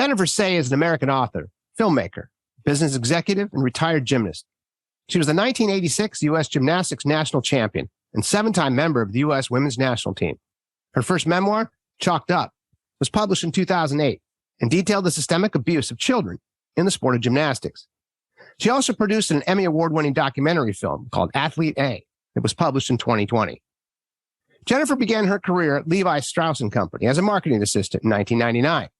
Jennifer Sey is an American author, filmmaker, business executive, and retired gymnast. She was the 1986 U.S. Gymnastics National Champion and seven-time member of the U.S. Women's National Team. Her first memoir, Chalked Up, was published in 2008 and detailed the systemic abuse of children in the sport of gymnastics. She also produced an Emmy award-winning documentary film called Athlete A that was published in 2020. Jennifer began her career at Levi Strauss Co. as a marketing assistant in 1999,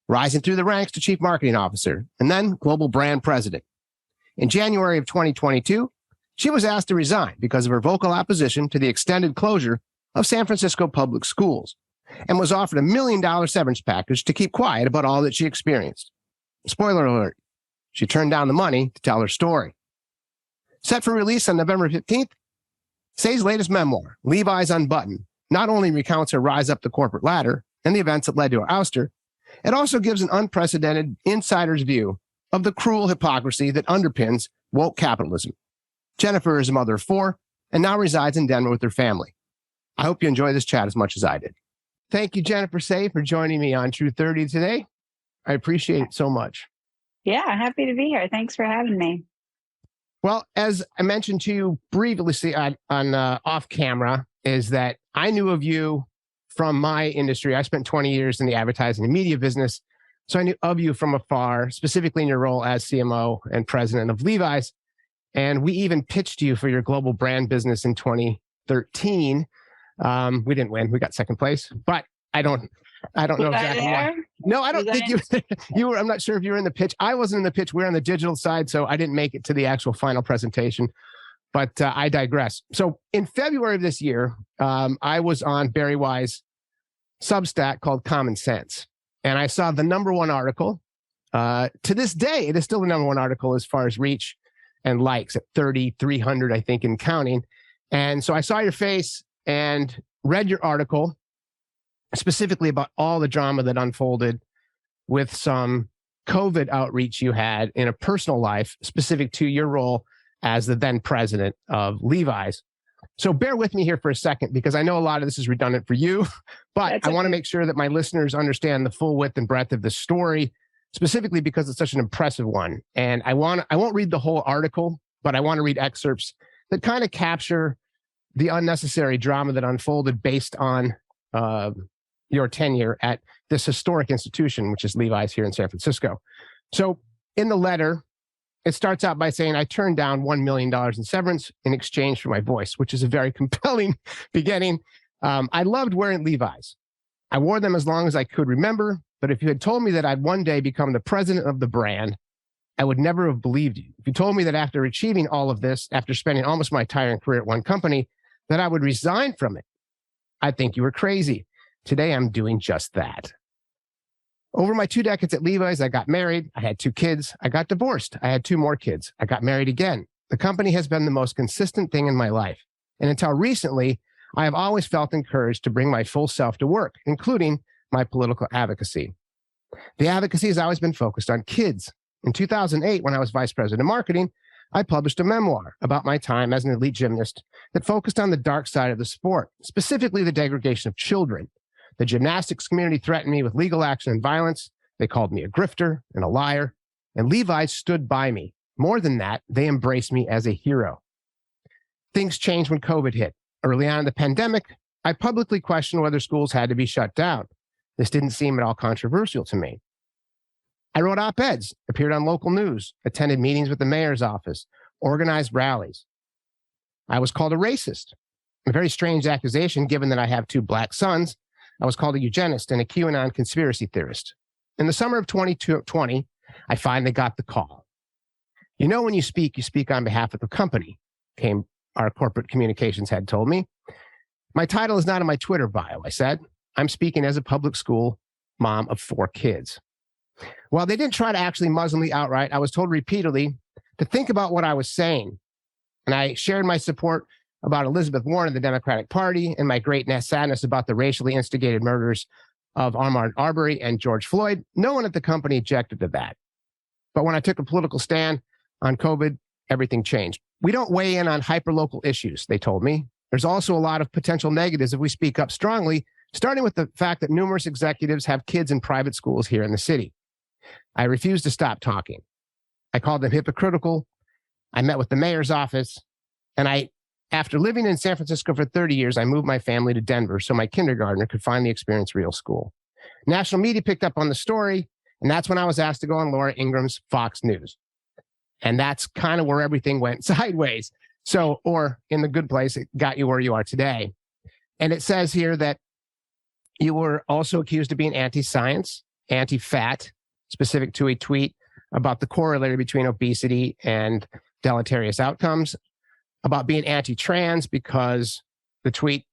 rising through the ranks to chief marketing officer and then global brand president. In January of 2022, she was asked to resign because of her vocal opposition to the extended closure of San Francisco public schools and was offered $1 million severance package to keep quiet about all that she experienced. Spoiler alert, she turned down the money to tell her story. Set for release on November 15th, Sey's latest memoir, Levi's Unbuttoned, not only recounts her rise up the corporate ladder and the events that led to her ouster, it also gives an unprecedented insider's view of the cruel hypocrisy that underpins woke capitalism. Jennifer is a mother of four and now resides in Denver with her family. I hope you enjoy this chat as much as I did. Thank you, Jennifer Sey, for joining me on True 30 today. I appreciate it so much. Yeah, happy to be here. Thanks for having me. Well, as I mentioned to you briefly on off camera, is that I knew of you from my industry. I spent 20 years in the advertising and media business. So I knew of you from afar, specifically in your role as CMO and president of Levi's. And we even pitched you for your global brand business in 2013. We didn't win. We got second place, but I don't know exactly why. No, I don't think you were. I'm not sure if you were in the pitch. I wasn't in the pitch. We're on the digital side, so I didn't make it to the actual final presentation, but I digress. So in February of this year, I was on Barry Wise' Substack called Common Sense. And I saw the number one article. To this day, it is still the number one article as far as reach and likes at 3,300, I think, and counting. And so I saw your face and read your article, specifically about all the drama that unfolded with some COVID outreach you had in a personal life, specific to your role as the then president of Levi's. So bear with me here for a second, because I know a lot of this is redundant for you, but I want to make sure that my listeners understand the full width and breadth of the story, specifically because it's such an impressive one. And I won't read the whole article, but I want to read excerpts that kind of capture the unnecessary drama that unfolded based on your tenure at this historic institution, which is Levi's here in San Francisco. So in the letter, it starts out by saying, I turned down $1 million in severance in exchange for my voice, which is a very compelling beginning. I loved wearing Levi's. I wore them as long as I could remember, but if you had told me that I'd one day become the president of the brand, I would never have believed you. If you told me that after achieving all of this, after spending almost my entire career at one company, that I would resign from it, I'd think you were crazy. Today, I'm doing just that. Over my 2 decades at Levi's, I got married. I had 2 kids. I got divorced. I had 2 more kids. I got married again. The company has been the most consistent thing in my life. And until recently, I have always felt encouraged to bring my full self to work, including my political advocacy. The advocacy has always been focused on kids. In 2008, when I was vice president of marketing, I published a memoir about my time as an elite gymnast that focused on the dark side of the sport, specifically the degradation of children. The gymnastics community threatened me with legal action and violence. They called me a grifter and a liar, and Levi stood by me. More than that, they embraced me as a hero. Things changed when COVID hit. Early on in the pandemic, I publicly questioned whether schools had to be shut down. This didn't seem at all controversial to me. I wrote op-eds, appeared on local news, attended meetings with the mayor's office, organized rallies. I was called a racist, a very strange accusation given that I have 2 black sons. I was called a eugenist and a QAnon conspiracy theorist. In the summer of 2020, I finally got the call. You know, when you speak on behalf of the company, our corporate communications head told me. My title is not in my Twitter bio, I said. I'm speaking as a public school mom of 4 kids. While they didn't try to actually muzzle me outright, I was told repeatedly to think about what I was saying. And I shared my support about Elizabeth Warren and the Democratic Party, and my great sadness about the racially instigated murders of Ahmaud Arbery and George Floyd. No one at the company objected to that. But when I took a political stand on COVID, everything changed. We don't weigh in on hyperlocal issues, they told me. There's also a lot of potential negatives if we speak up strongly, starting with the fact that numerous executives have kids in private schools here in the city. I refused to stop talking. I called them hypocritical. I met with the mayor's office. And after living in San Francisco for 30 years, I moved my family to Denver so my kindergartner could finally experience real school. National media picked up on the story, and that's when I was asked to go on Laura Ingram's Fox News. And that's kind of where everything went sideways. So, or in the good place, it got you where you are today. And it says here that you were also accused of being anti-science, anti-fat, specific to a tweet about the corollary between obesity and deleterious outcomes, about being anti-trans because the tweet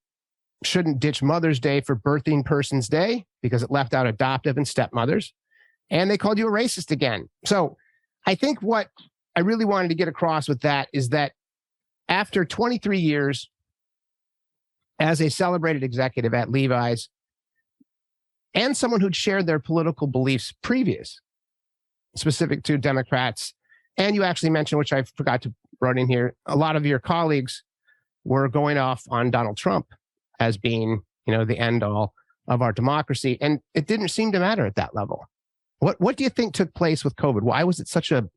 shouldn't ditch Mother's Day for Birthing Person's Day because it left out adoptive and stepmothers. And they called you a racist again. So I think what I really wanted to get across with that is that after 23 years as a celebrated executive at Levi's and someone who'd shared their political beliefs previous, specific to Democrats, and you actually mentioned, which I forgot to write in here, a lot of your colleagues were going off on Donald Trump as being, the end all of our democracy. And it didn't seem to matter at that level. What do you think took place with COVID? Why was it such a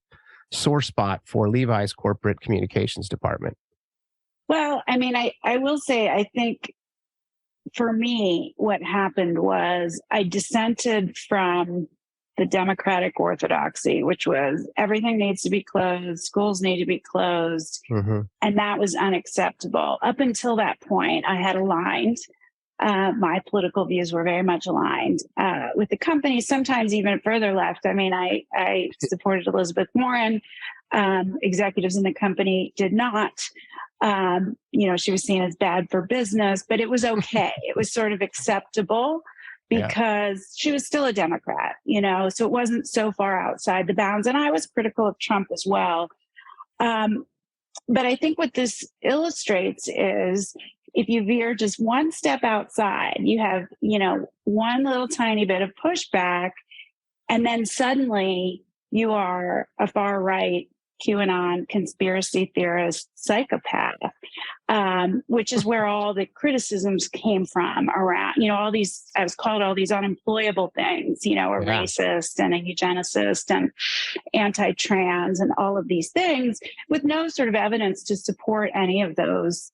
sore spot for Levi's corporate communications department? Well, I will say, I think for me, what happened was I dissented from the Democratic orthodoxy, which was everything needs to be closed, schools need to be closed. Mm-hmm. And that was unacceptable. Up until that point, I had aligned. My political views were very much aligned with the company, sometimes even further left. I supported Elizabeth Warren. Executives in the company did not. She was seen as bad for business, but it was okay. It was sort of acceptable because she was still a Democrat, so it wasn't so far outside the bounds. And I was critical of Trump as well. But I think what this illustrates is if you veer just one step outside, you have, one little tiny bit of pushback, and then suddenly you are a far right QAnon conspiracy theorist psychopath, which is where all the criticisms came from around, all these, I was called all these unemployable things, a racist and a eugenicist and anti-trans and all of these things with no sort of evidence to support any of those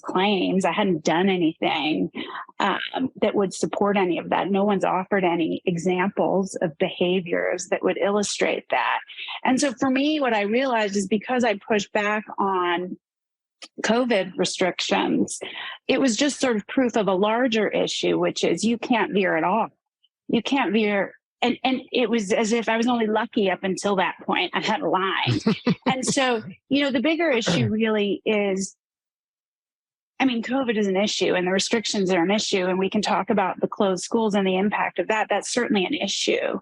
claims. I hadn't done anything that would support any of that. No one's offered any examples of behaviors that would illustrate that. And so for me, what I realized is because I pushed back on COVID restrictions, it was just sort of proof of a larger issue, which is you can't veer at all. You can't veer. And it was as if I was only lucky up until that point. I had aligned. And so, the bigger issue really is, COVID is an issue and the restrictions are an issue, and we can talk about the closed schools and the impact of that. That's certainly an issue.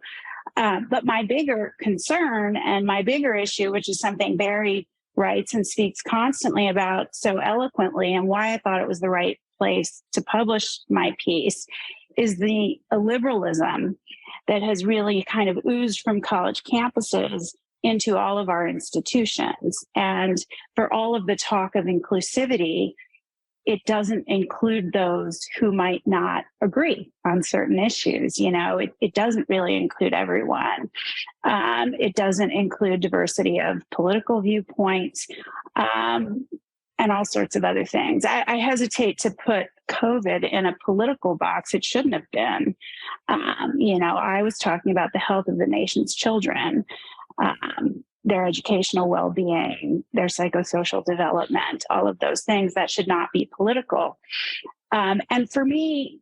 But my bigger concern and my bigger issue, which is something Barry writes and speaks constantly about so eloquently, and why I thought it was the right place to publish my piece, is the liberalism that has really kind of oozed from college campuses into all of our institutions. And for all of the talk of inclusivity, it doesn't include those who might not agree on certain issues. It doesn't really include everyone. It doesn't include diversity of political viewpoints and all sorts of other things. I hesitate to put COVID in a political box. It shouldn't have been. I was talking about the health of the nation's children, their educational well-being, their psychosocial development, all of those things that should not be political. And for me,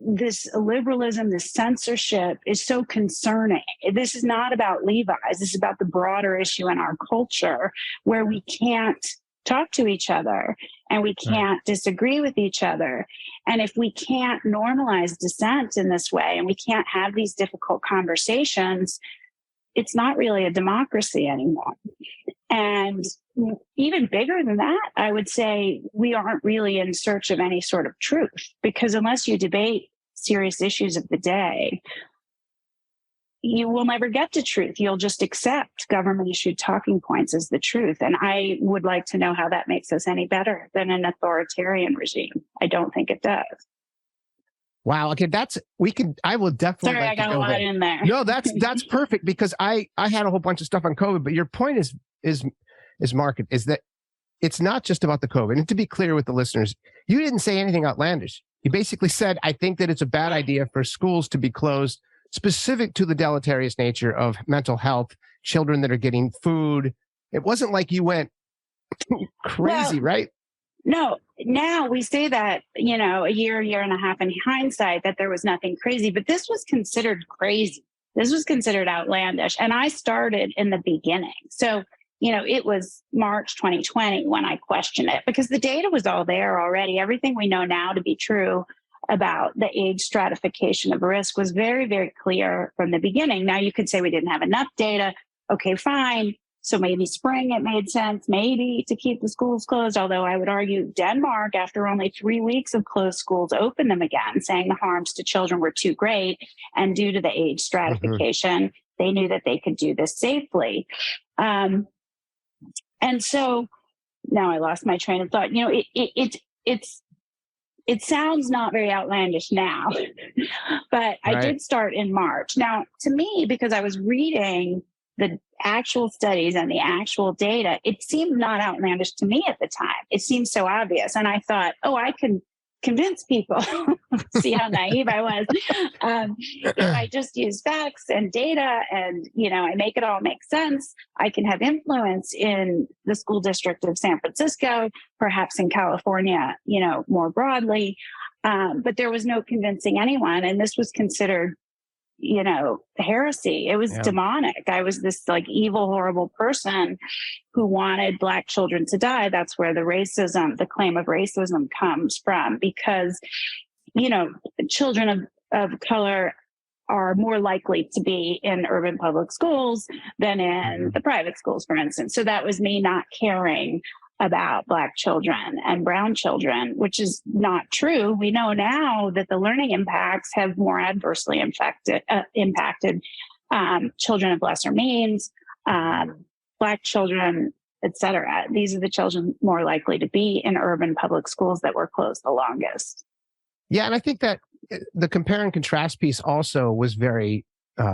this liberalism, this censorship is so concerning. This is not about Levi's. This is about the broader issue in our culture where we can't talk to each other and we can't disagree with each other. And if we can't normalize dissent in this way and we can't have these difficult conversations, it's not really a democracy anymore. And even bigger than that, I would say we aren't really in search of any sort of truth, because unless you debate serious issues of the day, you will never get to truth. You'll just accept government issued talking points as the truth. And I would like to know how that makes us any better than an authoritarian regime. I don't think it does. Wow. Okay. I will definitely Sorry, I like to got a go lot there. in there. No, that's perfect because I had a whole bunch of stuff on COVID, but your point is market is that it's not just about the COVID. And to be clear with the listeners, you didn't say anything outlandish. You basically said, I think that it's a bad idea for schools to be closed specific to the deleterious nature of mental health, children that are getting food. It wasn't like you went crazy, right? No, now we say that, a year and a half in hindsight that there was nothing crazy, but this was considered crazy. This was considered outlandish. And I started in the beginning. So, it was March 2020 when I questioned it because the data was all there already. Everything we know now to be true about the age stratification of risk was very, very clear from the beginning. Now you could say we didn't have enough data. Okay, fine. So maybe spring, it made sense, maybe to keep the schools closed. Although I would argue Denmark, after only 3 weeks of closed schools, opened them again, saying the harms to children were too great. And due to the age stratification, they knew that they could do this safely. And so now I lost my train of thought. It sounds not very outlandish now, but I did start in March. Now, to me, because I was reading the actual studies and the actual data, it seemed not outlandish to me at the time. It seemed so obvious. And I thought, I can convince people. See how naive I was. If I just use facts and data and, I make it all make sense, I can have influence in the school district of San Francisco, perhaps in California, more broadly. But there was no convincing anyone. And this was considered heresy. It was demonic. I was this evil, horrible person who wanted Black children to die. That's where the claim of racism comes from, because, children of color are more likely to be in urban public schools than in the private schools, for instance. So that was me not caring about Black children and brown children, which is not true. We know now that the learning impacts have more adversely impacted children of lesser means, Black children, et cetera. These are the children more likely to be in urban public schools that were closed the longest. Yeah, and I think that the compare and contrast piece also was very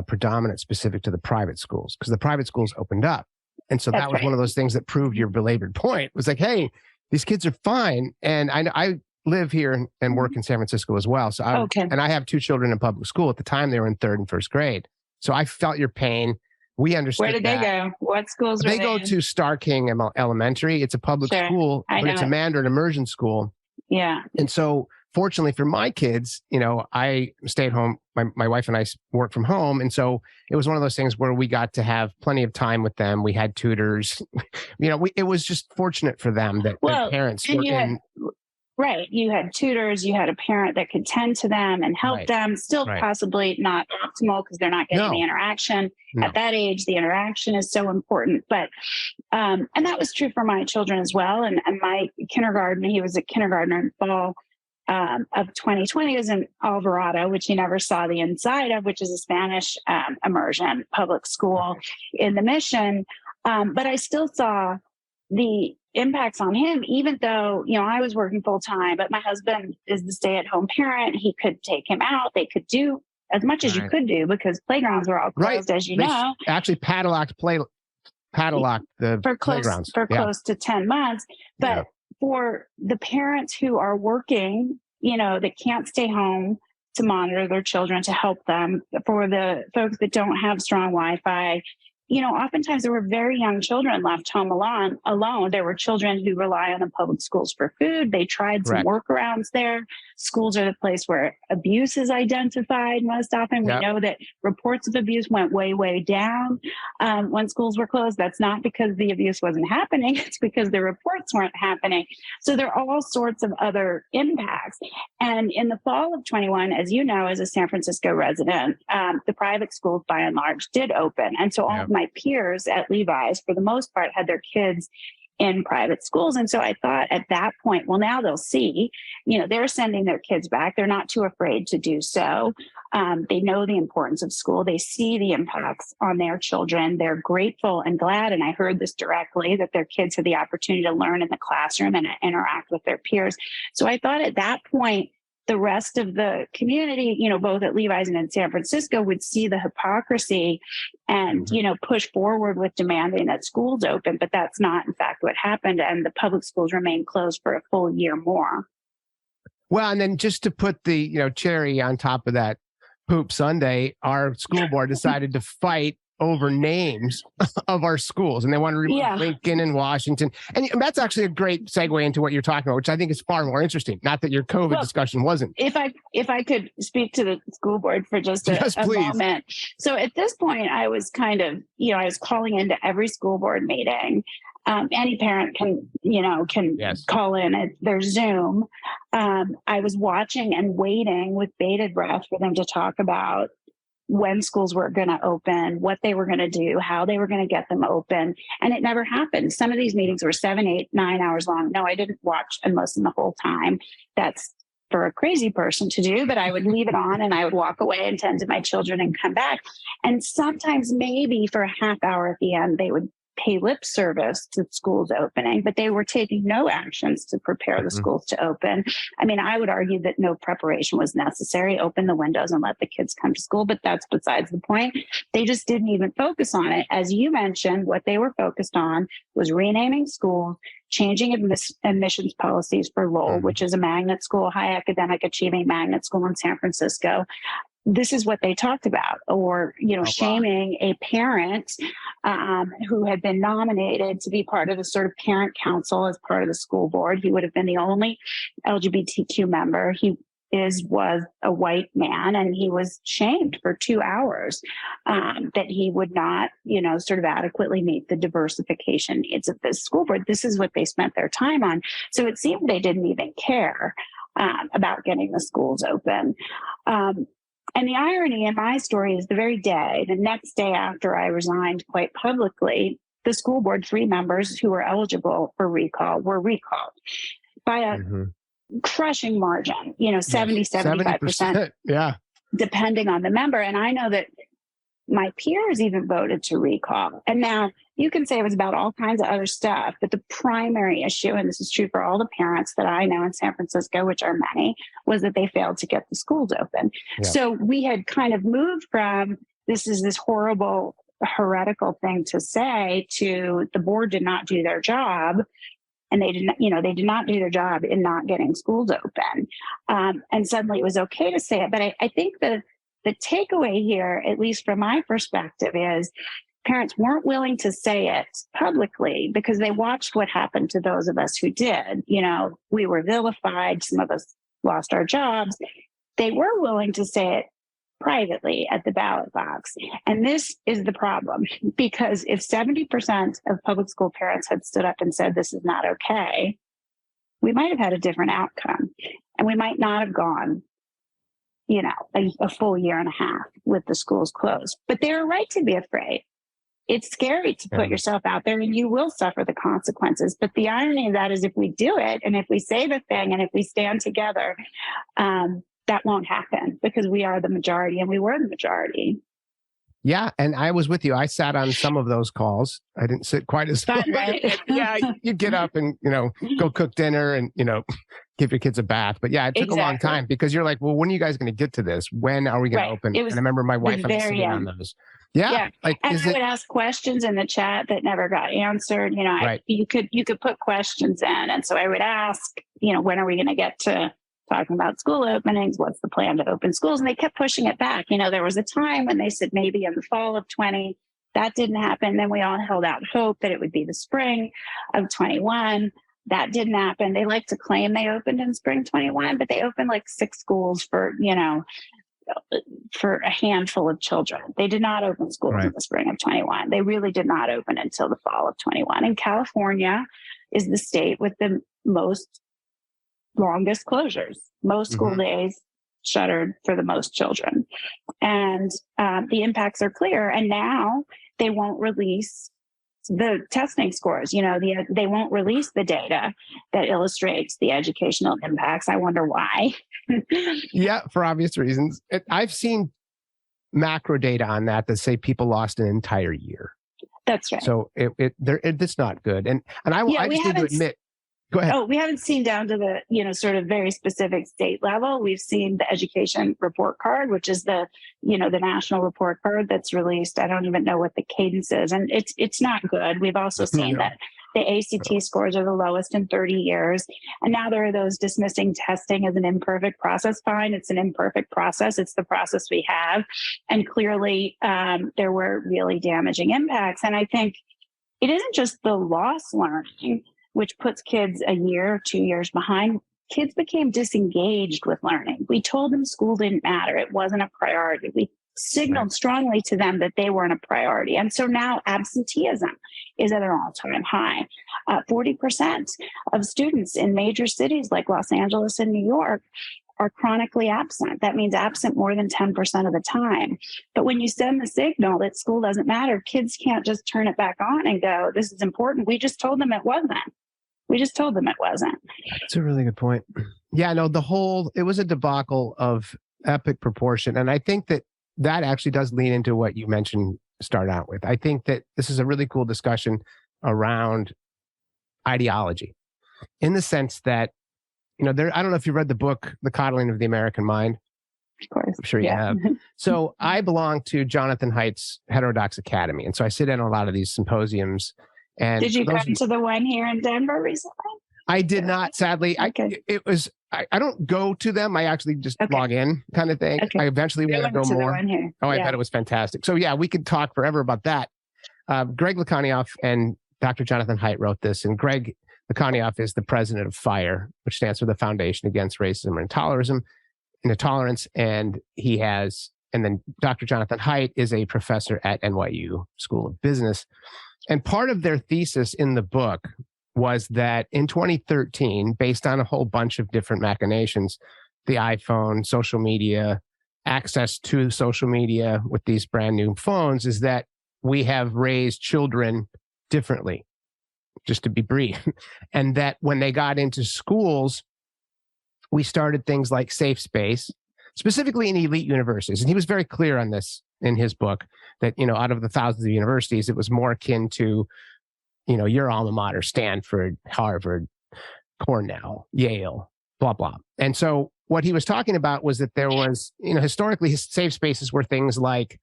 predominant, specific to the private schools, because the private schools opened up. And so that was one of those things that proved your belabored point. It was like, hey, these kids are fine. And I live here and work in San Francisco as well. So and I have 2 children in public school. At the time, they were in 3rd and 1st grade. So I felt your pain. We understood. Where did they go? What schools were they go to Star King Elementary. It's a public school, but it's a Mandarin immersion school. Yeah. And so fortunately for my kids, I stay at home. My wife and I work from home. And so it was one of those things where we got to have plenty of time with them. We had tutors, it was just fortunate for them that their parents were in. Right. You had tutors, you had a parent that could tend to them and help them. Still possibly not optimal because they're not getting the interaction. At that age, the interaction is so important. But, and that was true for my children as well. And my kindergarten, he was a kindergartner in fall of 2020, was in Alvarado, which he never saw the inside of, which is a Spanish immersion public school in the Mission. But I still saw the impacts on him, even though, I was working full time, but my husband is the stay-at-home parent. He could take him out. They could do as much as you could do because playgrounds were all closed, as you know. Actually padlocked the playgrounds for close to 10 months. But for the parents who are working, that can't stay home to monitor their children, to help them, for the folks that don't have strong Wi-Fi, oftentimes there were very young children left home alone. There were children who rely on the public schools for food. They tried some workarounds there. Schools are the place where abuse is identified most often. We know that reports of abuse went way, way down when schools were closed. That's not because the abuse wasn't happening. It's because the reports weren't happening. So there are all sorts of other impacts. And in the fall of 21, as you know, as a San Francisco resident, the private schools by and large did open. And so all of my peers at Levi's, for the most part, had their kids in private schools. And so I thought at that point, well, now they'll see, they're sending their kids back. They're not too afraid to do so. They know the importance of school. They see the impacts on their children. They're grateful and glad. And I heard this directly, that their kids had the opportunity to learn in the classroom and interact with their peers. So I thought at that point, the rest of the community, both at Levi's and in San Francisco, would see the hypocrisy and, push forward with demanding that schools open. But that's not, in fact, what happened. And the public schools remain closed for a full year more. Well, and then just to put the, cherry on top of that poop sundae, our school board decided to fight over names of our schools, and they want to remove Lincoln and Washington. And that's actually a great segue into what you're talking about, which I think is far more interesting. Not that your COVID discussion wasn't. If I could speak to the school board for just a moment. So at this point, I was kind of, I was calling into every school board meeting. Any parent can call in at their Zoom. I was watching and waiting with bated breath for them to talk about when schools were going to open, what they were going to do, how they were going to get them open. And it never happened. Some of these meetings were 7, 8, 9 hours long. No, I didn't watch and listen the whole time. That's for a crazy person to do, but I would leave it on and I would walk away and tend to my children and come back. And sometimes maybe for a half hour at the end, they would pay lip service to schools opening, but they were taking no actions to prepare the schools to open. I mean, I would argue that no preparation was necessary. Open the windows and let the kids come to school, but that's besides the point. They just didn't even focus on it. As you mentioned, what they were focused on was renaming schools, changing admissions policies for Lowell, which is a magnet school, high academic achieving magnet school in San Francisco. This is what they talked about, or, shaming a parent who had been nominated to be part of the sort of parent council as part of the school board. He would have been the only LGBTQ member. He was a white man, and he was shamed for 2 hours that he would not, sort of adequately meet the diversification needs of the school board. This is what they spent their time on. So it seemed they didn't even care about getting the schools open. And the irony in my story is the next day after I resigned quite publicly, the school board, 3 members who were eligible for recall were recalled by a crushing margin, 70-75%, depending on the member. And I know that my peers even voted to recall. And now you can say it was about all kinds of other stuff, but the primary issue, and this is true for all the parents that I know in San Francisco, which are many, was that they failed to get the schools open. Yeah. So we had kind of moved from this horrible, heretical thing to say to the board did not do their job. And they did not do their job in not getting schools open. And suddenly it was okay to say it. But I think the takeaway here, at least from my perspective, is parents weren't willing to say it publicly because they watched what happened to those of us who did. We were vilified. Some of us lost our jobs. They were willing to say it privately at the ballot box. And this is the problem, because if 70% of public school parents had stood up and said, this is not okay, we might have had a different outcome. And we might not have gone a full year and a half with the schools closed. But they're right to be afraid. It's scary to put yourself out there, and you will suffer the consequences. But the irony of that is if we do it, and if we say the thing, and if we stand together, that won't happen because we are the majority, and we were the majority. Yeah, and I was with you. I sat on some of those calls. I didn't sit quite as fun, right? Yeah, you get up and go cook dinner and give your kids a bath. But yeah, it took a long time because you're like, well, when are you guys going to get to this? When are we going to open? And I remember my wife and I sitting on those. Yeah. Like, and I would ask questions in the chat that never got answered. You could put questions in, and so I would ask, when are we going to get to talking about school openings? What's the plan to open schools? And they kept pushing it back. There was a time when they said maybe in the fall of 20. That didn't happen. Then we all held out hope that it would be the spring of 21. That didn't happen. They like to claim they opened in spring 21, but they opened like 6 schools for a handful of children. They did not open schools in the spring of 21. They really did not open until the fall of 21. And California is the state with the longest closures, most school days shuttered for the most children. And the impacts are clear. And now they won't release the testing scores. They won't release the data that illustrates the educational impacts. I wonder why. Yeah, for obvious reasons. I've seen macro data on that say people lost an entire year. That's right. So it's not good. And I just need to admit, Go ahead. Oh, we haven't seen down to the, sort of very specific state level. We've seen the education report card, which is the national report card that's released. I don't even know what the cadence is. And it's not good. We've also seen that the ACT scores are the lowest in 30 years. And now there are those dismissing testing as an imperfect process. Fine, it's an imperfect process. It's the process we have. And clearly there were really damaging impacts. And I think it isn't just the lost learning, which puts kids a year, 2 years behind. Kids became disengaged with learning. We told them school didn't matter. It wasn't a priority. We signaled strongly to them that they weren't a priority. And so now absenteeism is at an all-time high. 40% of students in major cities like Los Angeles and New York are chronically absent. That means absent more than 10% of the time. But when you send the signal that school doesn't matter, kids can't just turn it back on and go, this is important. We just told them it wasn't. That's a really good point. Yeah, no, it was a debacle of epic proportion. And I think that actually does lean into what you mentioned start out with. I think that this is a really cool discussion around ideology in the sense that, I don't know if you read the book, The Coddling of the American Mind. Of course. I'm sure you have. So I belong to Jonathan Haidt's Heterodox Academy. And so I sit in a lot of these symposiums. And did you come to the one here in Denver recently? I did not, sadly. Okay. I don't go to them. I actually just log in kind of thing. Okay. I eventually want to go more. The one here. Oh, I bet it was fantastic. So yeah, we could talk forever about that. Greg Lukanioff and Dr. Jonathan Haidt wrote this, and Greg Lukanioff is the president of FIRE, which stands for the Foundation Against Racism and Intolerance. And then Dr. Jonathan Haidt is a professor at NYU School of Business. And part of their thesis in the book was that in 2013, based on a whole bunch of different machinations, the iPhone, social media, access to social media with these brand new phones, is that we have raised children differently, just to be brief. And that when they got into schools, we started things like safe space, specifically in elite universities. And he was very clear on this in his book, that, out of the thousands of universities, it was more akin to, your alma mater, Stanford, Harvard, Cornell, Yale, blah, blah. And so what he was talking about was that there was, historically, safe spaces were things like,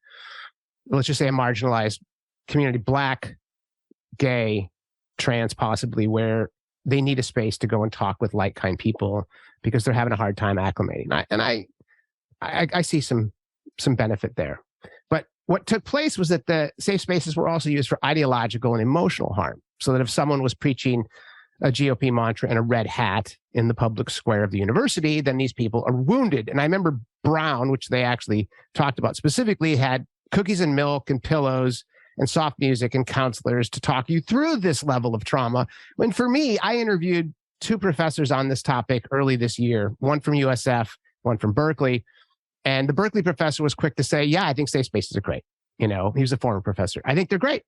let's just say a marginalized community, Black, gay, trans, possibly, where they need a space to go and talk with like-kind people because they're having a hard time acclimating. I see some benefit there. But what took place was that the safe spaces were also used for ideological and emotional harm. So that if someone was preaching a GOP mantra in a red hat in the public square of the university, then these people are wounded. And I remember Brown, which they actually talked about specifically, had cookies and milk and pillows and soft music and counselors to talk you through this level of trauma. When for me, I interviewed two professors on this topic early this year, one from USF, one from Berkeley. And the Berkeley professor was quick to say, yeah, I think safe spaces are great. He was a former professor. I think they're great.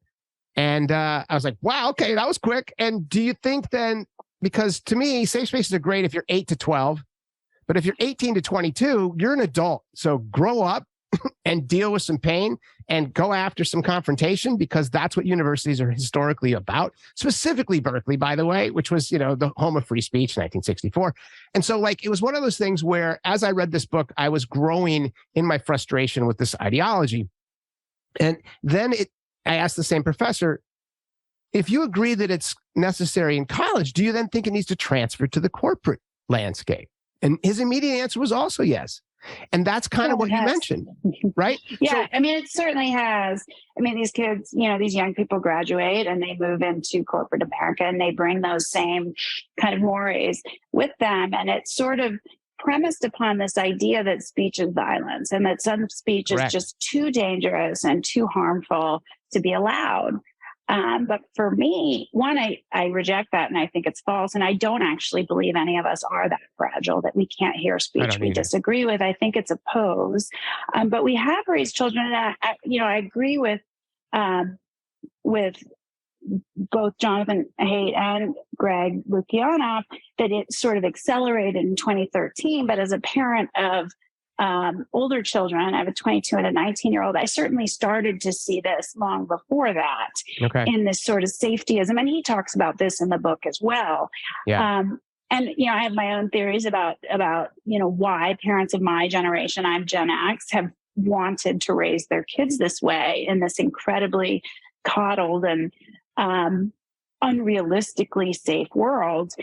And I was like, wow, okay, that was quick. And do you think then, because to me, safe spaces are great if you're 8 to 12, but if you're 18 to 22, you're an adult. So grow up and deal with some pain and go after some confrontation, because that's what universities are historically about. Specifically Berkeley, by the way, which was, the home of free speech in 1964. And so it was one of those things where, as I read this book, I was growing in my frustration with this ideology. And then I asked the same professor, if you agree that it's necessary in college, do you then think it needs to transfer to the corporate landscape? And his immediate answer was also yes. And that's kind of what you mentioned, right? Yeah, it certainly has. These kids, these young people graduate and they move into corporate America and they bring those same kind of mores with them. And it's sort of premised upon this idea that speech is violence and that some speech is just too dangerous and too harmful to be allowed. But for me, one, I reject that and I think it's false. And I don't actually believe any of us are that fragile that we can't hear speech we disagree with. I think it's a pose. But we have raised children. And I agree with both Jonathan Haidt and Greg Lukianoff that it sort of accelerated in 2013. But as a parent of older children, I have a 22 and a 19-year-old, I certainly started to see this long before that in this sort of safetyism. And he talks about this in the book as well. Yeah. And, I have my own theories about, why parents of my generation, I'm Gen X, have wanted to raise their kids this way in this incredibly coddled and unrealistically safe world,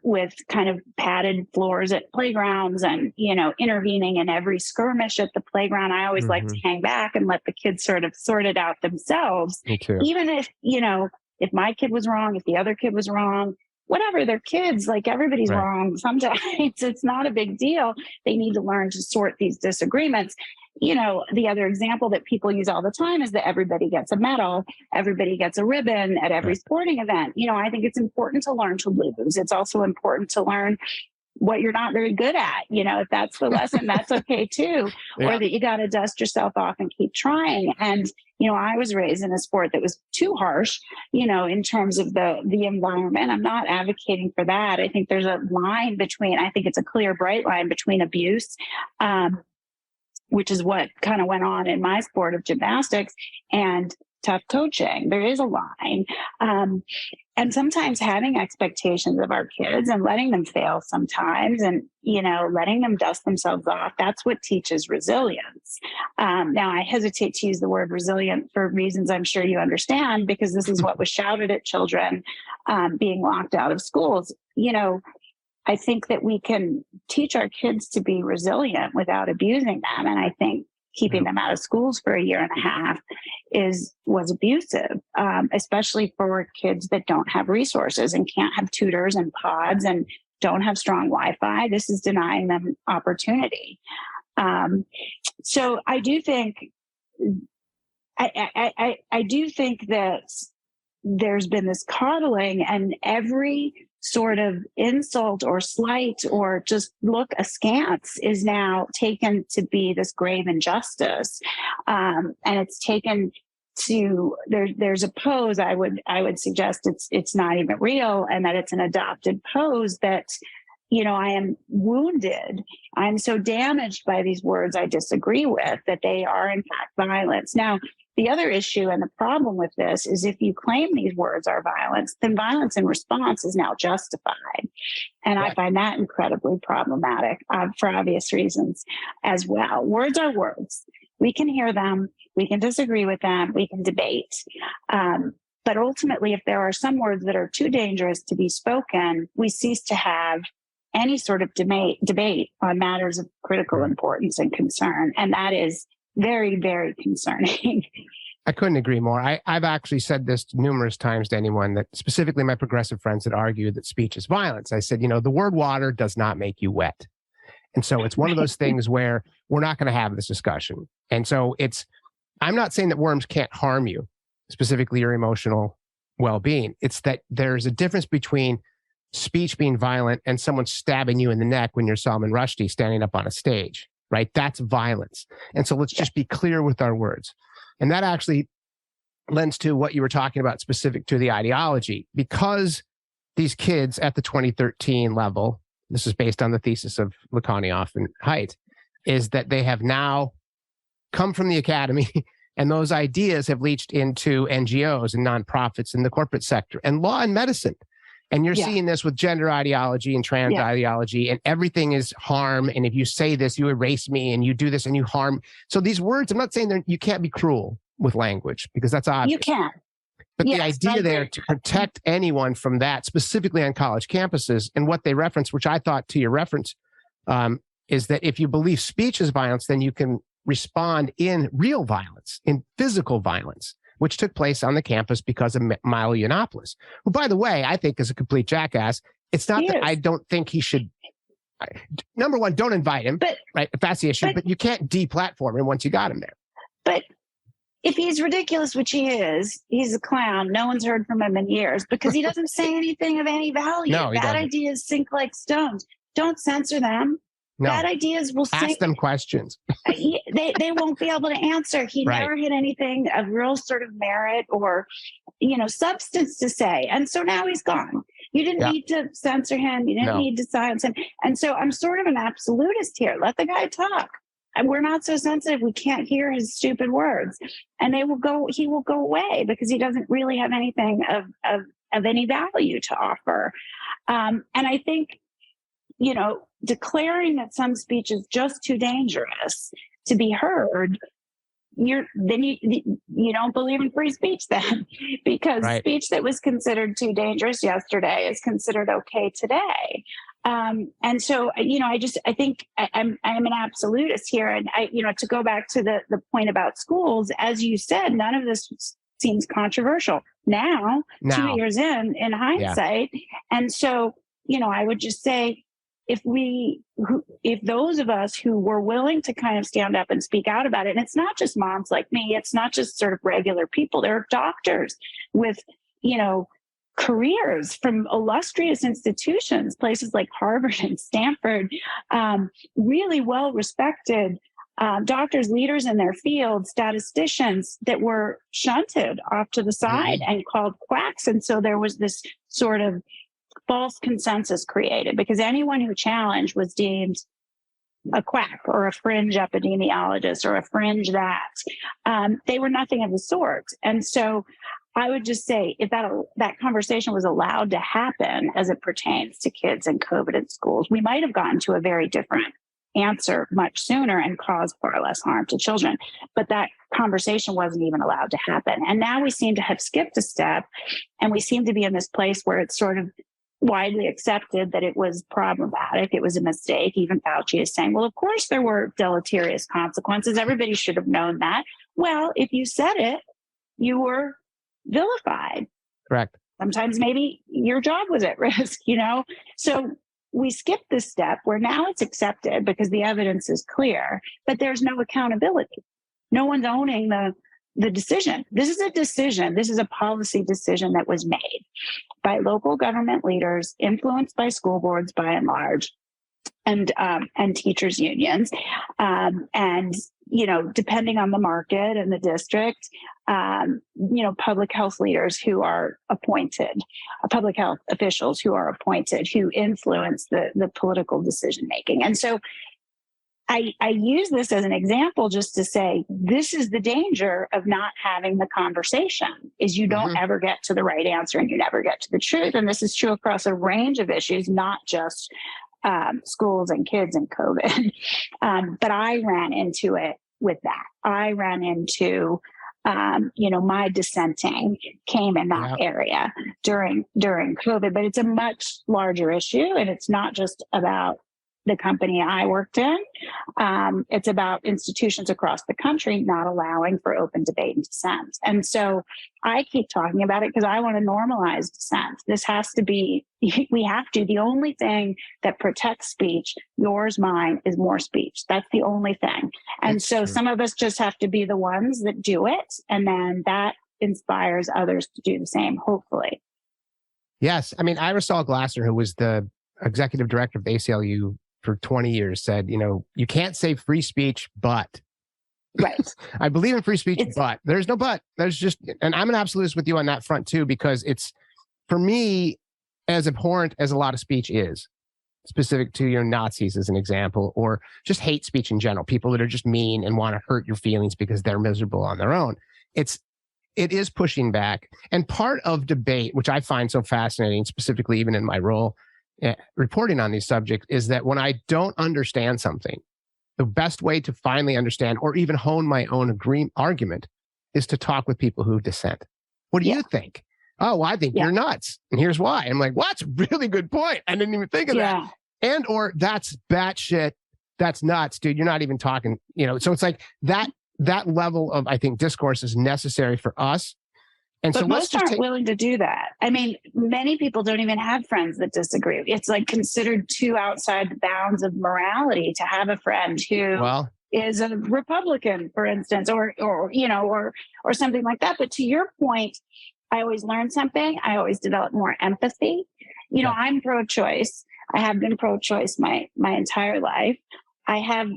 with kind of padded floors at playgrounds and, intervening in every skirmish at the playground. I always like to hang back and let the kids sort of sort it out themselves. Me too. Even if, if my kid was wrong, if the other kid was wrong, whatever, they're kids, like everybody's wrong. Sometimes it's not a big deal. They need to learn to sort these disagreements. The other example that people use all the time is that everybody gets a medal, everybody gets a ribbon at every sporting event. I think it's important to learn to lose. It's also important to learn what you're not very good at. If that's the lesson, that's okay too. Or that you got to dust yourself off and keep trying. And, I was raised in a sport that was too harsh, in terms of the environment. I'm not advocating for that. I think there's a line between, I think it's a clear, bright line between abuse, which is what kind of went on in my sport of gymnastics, and tough coaching. There is a line. And sometimes having expectations of our kids and letting them fail sometimes and, letting them dust themselves off, that's what teaches resilience. Now, I hesitate to use the word resilient for reasons I'm sure you understand, because this is what was shouted at children being locked out of schools. I think that we can teach our kids to be resilient without abusing them. And I think keeping them out of schools for a year and a half was abusive, especially for kids that don't have resources and can't have tutors and pods and don't have strong Wi-Fi. This is denying them opportunity. So I do think, I do think that there's been this coddling, and every sort of insult or slight or just look askance is now taken to be this grave injustice. And it's taken to, there's a pose I would suggest it's not even real, and that it's an adopted pose that, I am wounded. I'm so damaged by these words I disagree with that they are in fact violence. Now, the other issue and the problem with this is if you claim these words are violence, then violence in response is now justified. And I find that incredibly problematic for obvious reasons as well. Words are words. We can hear them. We can disagree with them. We can debate. But ultimately, if there are some words that are too dangerous to be spoken, we cease to have any sort of debate on matters of critical importance and concern. And that is very, very concerning. I couldn't agree more. I've actually said this numerous times to anyone, that specifically my progressive friends that argue that speech is violence. I said, the word water does not make you wet. And so it's one of those things where we're not going to have this discussion. And so I'm not saying that worms can't harm you, specifically your emotional well-being. It's that there's a difference between speech being violent and someone stabbing you in the neck when you're Salman Rushdie standing up on a stage, right? That's violence. And so let's just be clear with our words. And that actually lends to what you were talking about specific to the ideology, because these kids at the 2013 level, this is based on the thesis of Lakonioff and Haidt, is that they have now come from the academy and those ideas have leached into NGOs and nonprofits in the corporate sector and law and medicine. And you're seeing this with gender ideology and trans ideology, and everything is harm. And if you say this, you erase me, and you do this and you harm. So these words, I'm not saying you can't be cruel with language, because that's obvious. You can. But the idea there to protect anyone from that, specifically on college campuses, and what they reference, which I thought to your reference, is that if you believe speech is violence, then you can respond in real violence, in physical violence, which took place on the campus because of Milo Yiannopoulos, who, by the way, I think is a complete jackass. It's not that I don't think he should. Number one, don't invite him, right? If that's the issue, but you can't deplatform him once you got him there. But if he's ridiculous, which he is, he's a clown. No one's heard from him in years because he doesn't say anything of any value. No, bad ideas sink like stones. Don't censor them. No. Bad ideas will sink. Ask them questions. They won't be able to answer. He never had anything of real sort of merit or, substance to say. And so now he's gone. You didn't need to censor him. You didn't need to silence him. And so I'm sort of an absolutist here. Let the guy talk. And we're not so sensitive. We can't hear his stupid words. And he will go away because he doesn't really have anything of any value to offer. And I think, declaring that some speech is just too dangerous to be heard, you don't believe in free speech then, because speech that was considered too dangerous yesterday is considered okay today. And so, I think I'm an absolutist here. And to go back to the point about schools, as you said, none of this seems controversial now. 2 years in hindsight. Yeah. And so, I would just say, if those of us who were willing to kind of stand up and speak out about it, and it's not just moms like me, it's not just sort of regular people, there are doctors with, careers from illustrious institutions, places like Harvard and Stanford, really well-respected doctors, leaders in their field, statisticians that were shunted off to the side and called quacks. And so there was this sort of false consensus created because anyone who challenged was deemed a quack or a fringe epidemiologist or a fringe that. They were nothing of the sort. And so I would just say if that conversation was allowed to happen as it pertains to kids and COVID in schools, we might have gotten to a very different answer much sooner and caused far less harm to children. But that conversation wasn't even allowed to happen. And now we seem to have skipped a step, and we seem to be in this place where it's sort of widely accepted that it was problematic. It was a mistake. Even Fauci is saying, well, of course there were deleterious consequences. Everybody should have known that. Well, if you said it, you were vilified. Correct. Sometimes maybe your job was at risk, So we skipped this step where now it's accepted because the evidence is clear, but there's no accountability. No one's owning the decision. This is a decision. This is a policy decision that was made by local government leaders, influenced by school boards by and large, and teachers unions. And, depending on the market and the district, public health leaders who are appointed, public health officials who are appointed, who influence the political decision making. And so I use this as an example just to say, this is the danger of not having the conversation, is you don't ever get to the right answer and you never get to the truth. And this is true across a range of issues, not just schools and kids and COVID. But I ran into it with that. I ran into, my dissenting came in that area during COVID, but it's a much larger issue. And it's not just about the company I worked in. It's about institutions across the country not allowing for open debate and dissent. And so I keep talking about it because I want to normalize dissent. This has to be, we have to. The only thing that protects speech, yours, mine, is more speech. That's the only thing. And That's so true. Some of us just have to be the ones that do it. And then that inspires others to do the same, hopefully. Yes. I mean, Irisol Glasser, who was the executive director of the ACLU for 20 years, said, you can't say free speech, but. Right. I believe in free speech, but there's no but. There's just, and I'm an absolutist with you on that front too, because it's, for me, as abhorrent as a lot of speech is, specific to Nazis as an example, or just hate speech in general, people that are just mean and want to hurt your feelings because they're miserable on their own. It is pushing back. And part of debate, which I find so fascinating, specifically even in my role reporting on these subjects, is that when I don't understand something, the best way to finally understand or even hone my own argument is to talk with people who dissent. What do you think? Oh, well, I think you're nuts. And here's why. I'm like, well, that's a really good point. I didn't even think of that. And, or that's batshit. That's nuts, dude. You're not even talking, so it's like that level of, I think, discourse is necessary for us. And but so most aren't willing to do that. I mean, many people don't even have friends that disagree. It's like considered too outside the bounds of morality to have a friend who is a Republican, for instance, or something like that. But to your point, I always learn something. I always develop more empathy. I'm pro-choice. I have been pro-choice my entire life. I have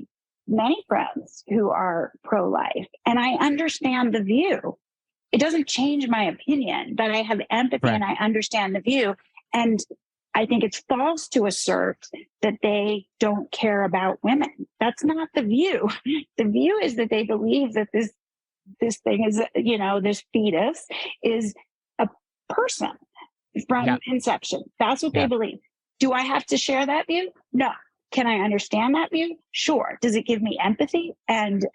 many friends who are pro-life, and I understand the view. It doesn't change my opinion, but I have empathy and I understand the view. And I think it's false to assert that they don't care about women. That's not the view. The view is that they believe that this thing is, this fetus is a person from inception. That's what they believe. Do I have to share that view? No. Can I understand that view? Sure. Does it give me empathy? And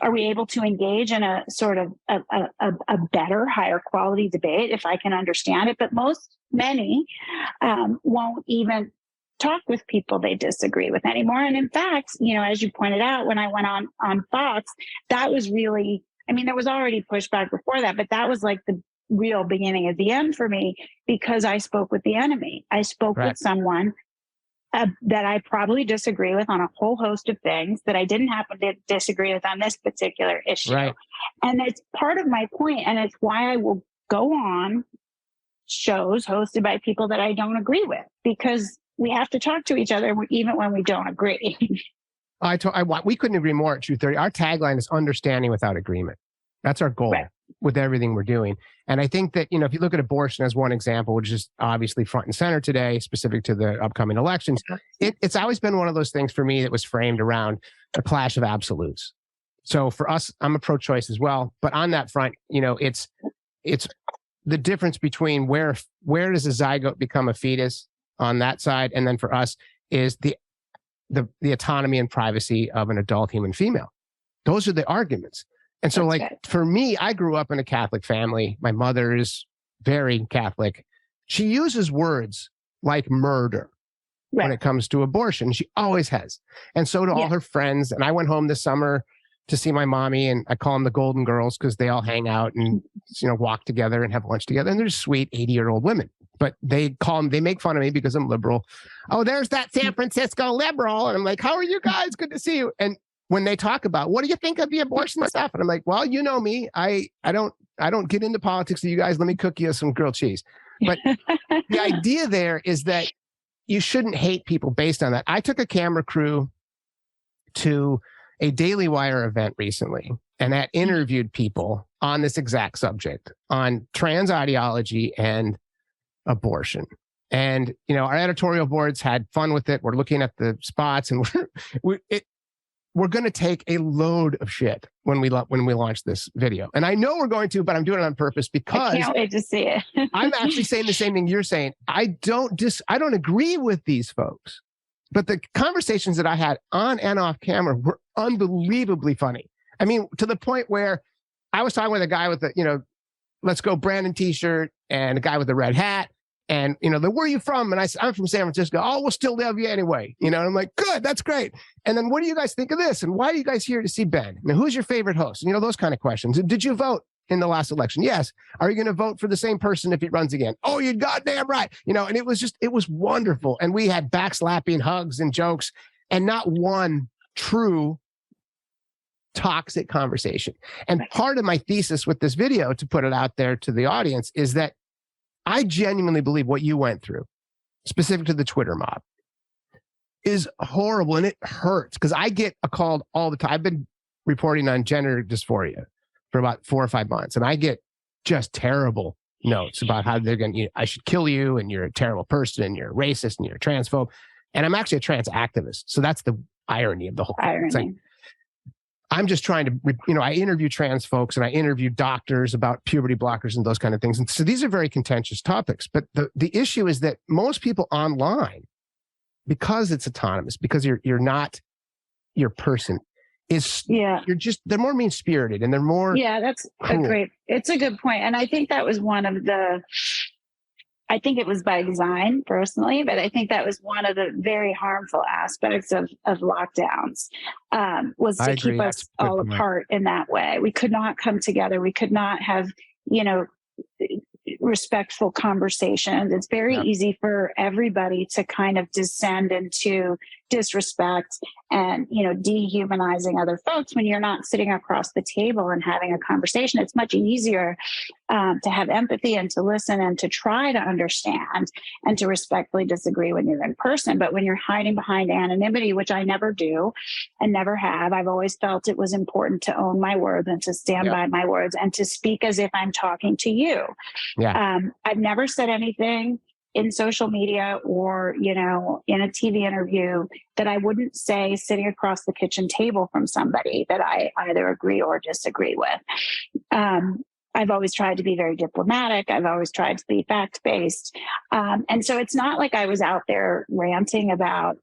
are we able to engage in a sort of a better, higher quality debate if I can understand it? But many won't even talk with people they disagree with anymore. And in fact, as you pointed out, when I went on Fox, that was really, there was already pushback before that, but that was like the real beginning of the end for me, because I spoke with the enemy. I spoke with someone that I probably disagree with on a whole host of things that I didn't happen to disagree with on this particular issue. Right. And it's part of my point, and it's why I will go on shows hosted by people that I don't agree with, because we have to talk to each other even when we don't agree. We couldn't agree more at True 30. Our tagline is understanding without agreement. That's our goal with everything we're doing. And I think that, if you look at abortion as one example, which is obviously front and center today, specific to the upcoming elections, it's always been one of those things for me that was framed around a clash of absolutes. So for us, I'm a pro-choice as well. But on that front, it's the difference between where does a zygote become a fetus on that side, and then for us is the autonomy and privacy of an adult human female. Those are the arguments. And so for me, I grew up in a Catholic family. My mother is very Catholic. She uses words like murder when it comes to abortion. She always has. And so do all her friends. And I went home this summer to see my mommy, and I call them the Golden Girls because they all hang out and, walk together and have lunch together. And they're sweet 80-year-old women. But they make fun of me because I'm liberal. Oh, there's that San Francisco liberal. And I'm like, how are you guys? Good to see you. And when they talk about, what do you think of the abortion stuff? And I'm like, well, you know me, I don't get into politics with you guys. Let me cook you some grilled cheese. But the idea there is that you shouldn't hate people based on that. I took a camera crew to a Daily Wire event recently, and that interviewed people on this exact subject, on trans ideology and abortion. And, our editorial boards had fun with it. We're looking at the spots, and we're going to take a load of shit when we launch this video. And I know we're going to, but I'm doing it on purpose because I can't wait to see it. I'm actually saying the same thing you're saying. I don't agree with these folks, but the conversations that I had on and off camera were unbelievably funny. To the point where I was talking with a guy with the, let's go Brandon t-shirt, and a guy with a red hat. And, where are you from? And I said, I'm from San Francisco. Oh, we'll still love you anyway. And I'm like, good, that's great. And then what do you guys think of this? And why are you guys here to see Ben? And who's your favorite host? Those kind of questions. And did you vote in the last election? Yes. Are you going to vote for the same person if he runs again? Oh, you're goddamn right. And it was wonderful. And we had backslapping hugs and jokes, and not one true toxic conversation. And part of my thesis with this video, to put it out there to the audience, is that I genuinely believe what you went through, specific to the Twitter mob, is horrible, and it hurts because I get a call all the time. I've been reporting on gender dysphoria for about 4 or 5 months, and I get just terrible notes about how they're going to, I should kill you, and you're a terrible person, and you're a racist, and you're a transphobe. And I'm actually a trans activist. So that's the irony of the whole thing. It's like, I'm just trying to, I interview trans folks, and I interview doctors about puberty blockers and those kind of things. And so these are very contentious topics. But the issue is that most people online, because it's autonomous, because you're not your person, they're more mean spirited, and they're more that's cruel. It's a good point. And I think that was I think it was by design personally, but I think that was one of the very harmful aspects of lockdowns, was to keep us all apart in that way. We could not come together. We could not have, respectful conversations. It's very easy for everybody to kind of descend into disrespect and, dehumanizing other folks when you're not sitting across the table and having a conversation. It's much easier to have empathy and to listen and to try to understand and to respectfully disagree when you're in person. But when you're hiding behind anonymity, which I never do and never have, I've always felt it was important to own my words and to stand by my words and to speak as if I'm talking to you. I've never said anything in social media or, you know, in a TV interview that I wouldn't say sitting across the kitchen table from somebody that I either agree or disagree with. I've always tried to be very diplomatic. I've always tried to be fact-based. And so it's not like I was out there ranting about,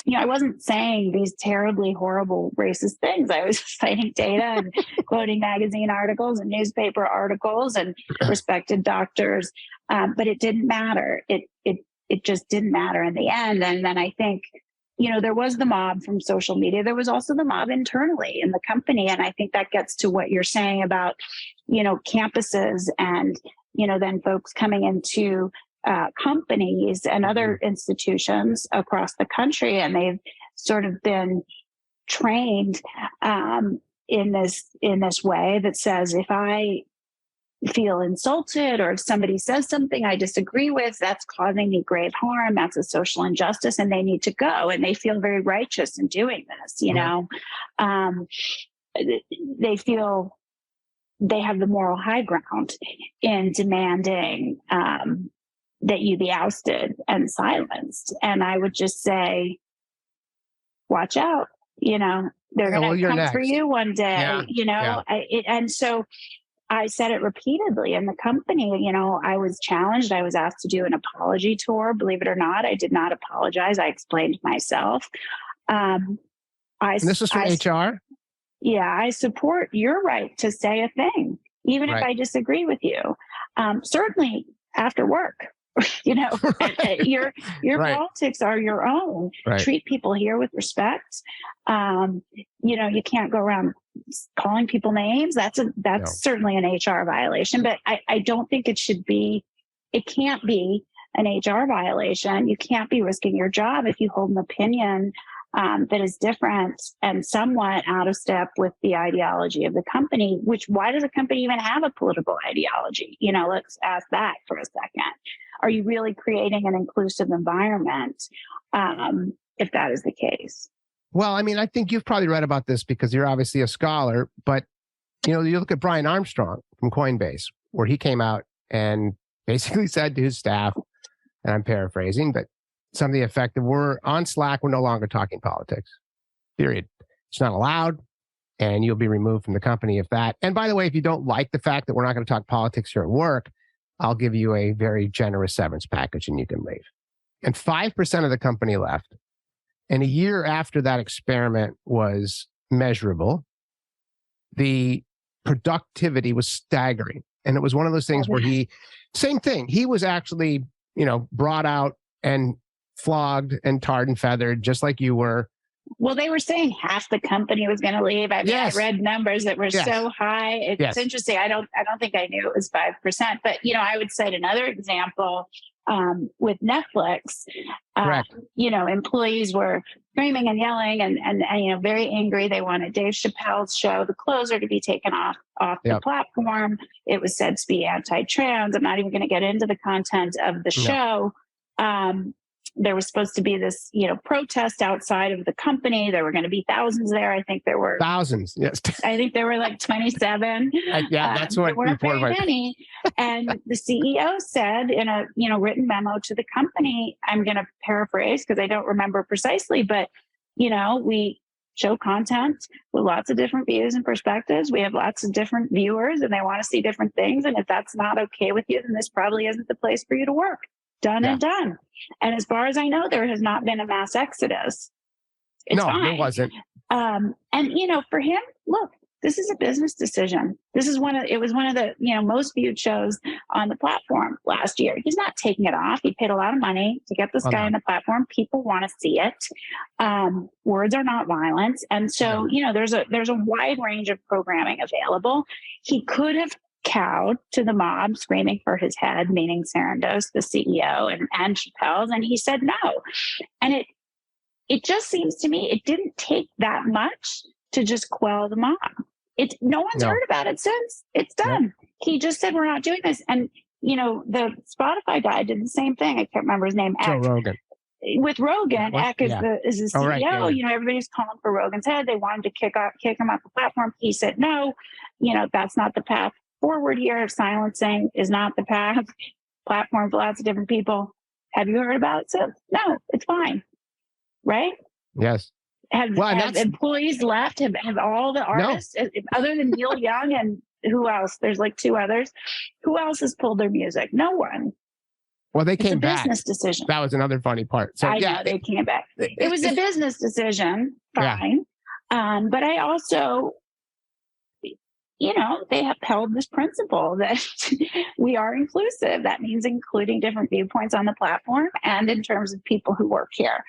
you know, I wasn't saying these terribly horrible racist things. I was citing data and quoting magazine articles and newspaper articles and respected doctors. But it didn't matter. It just didn't matter in the end. And then I think, you know, there was the mob from social media. There was also the mob internally in the company. And I think that gets to what you're saying about, you know, campuses and, you know, then folks coming into companies and other institutions across the country. And they've sort of been trained in this way that says, if I feel insulted or if somebody says something I disagree with, that's causing me grave harm, that's a social injustice, and they need to go. And they feel very righteous in doing this, you know. They feel they have the moral high ground in demanding that you be ousted and silenced. And I would just say, watch out, you know, they're going to come for you one day, you know. And so I said it repeatedly in the company. You know, I was challenged. I was asked to do an apology tour. Believe it or not, I did not apologize. I explained myself. And this is from HR? Yeah, I support your right to say a thing, even if I disagree with you. Certainly after work. You know, your politics are your own. Treat people here with respect. You know, you can't go around calling people names. That's certainly an HR violation, but I don't think it can't be an HR violation. You can't be risking your job if you hold an opinion that is different and somewhat out of step with the ideology of the company, why does a company even have a political ideology? You know, let's ask that for a second. Are you really creating an inclusive environment if that is the case? Well, I mean, I think you've probably read about this because you're obviously a scholar, but, you know, you look at Brian Armstrong from Coinbase, where he came out and basically said to his staff, and I'm paraphrasing, but something to the effect that we're on Slack, we're no longer talking politics, period. It's not allowed, and you'll be removed from the company if that. And by the way, if you don't like the fact that we're not going to talk politics here at work, I'll give you a very generous severance package and you can leave. And 5% of the company left. And a year after that experiment was measurable, the productivity was staggering. And it was one of those things where same thing. He was actually, you know, brought out and flogged and tarred and feathered, just like you were. Well, they were saying half the company was going to leave. I mean, I read numbers that were so high. It's interesting. I don't think I knew it was 5%, but, you know, I would cite another example with Netflix. You know, employees were screaming and yelling and, you know, very angry. They wanted Dave Chappelle's show, The Closer, to be taken off the platform. It was said to be anti-trans. I'm not even going to get into the content of the show. There was supposed to be this, you know, protest outside of the company. There were going to be thousands there. I think there were thousands. Yes. I think there were like 27. That's what there weren't very many. And the CEO said in a, you know, written memo to the company, I'm going to paraphrase because I don't remember precisely, but, you know, we show content with lots of different views and perspectives. We have lots of different viewers and they want to see different things. And if that's not okay with you, then this probably isn't the place for you to work. Done and done. And as far as I know, there has not been a mass exodus. It's fine. There wasn't. And, you know, for him, look, this is a business decision. It was one of the, you know, most viewed shows on the platform last year. He's not taking it off. He paid a lot of money to get this guy on the platform. People want to see it. Words are not violence. And so, you know, there's a wide range of programming available. He could have cowed to the mob screaming for his head, meaning Sarandos, the CEO, and Chappelle's, and he said no. And it just seems to me it didn't take that much to just quell the mob. No one's heard about it since. It's done. He just said, we're not doing this. And, you know, the Spotify guy did the same thing. I can't remember his name. Joe Rogan. With Rogan, Eck is the CEO. You know, everybody's calling for Rogan's head. They wanted to kick him off the platform. He said, no, you know, that's not the path forward here. Silencing is not the path. platform for lots of different people. Have you heard about it? So, no, it's fine. Right? Yes. Have employees left? Have all the artists, other than Neil Young and who else? There's like 2 others. Who else has pulled their music? No one. Well, they came back. It's a business decision. That was another funny part. So I know they came back. It was a business decision. Fine. Yeah. But I also, they upheld this principle that we are inclusive. That means including different viewpoints on the platform and in terms of people who work here.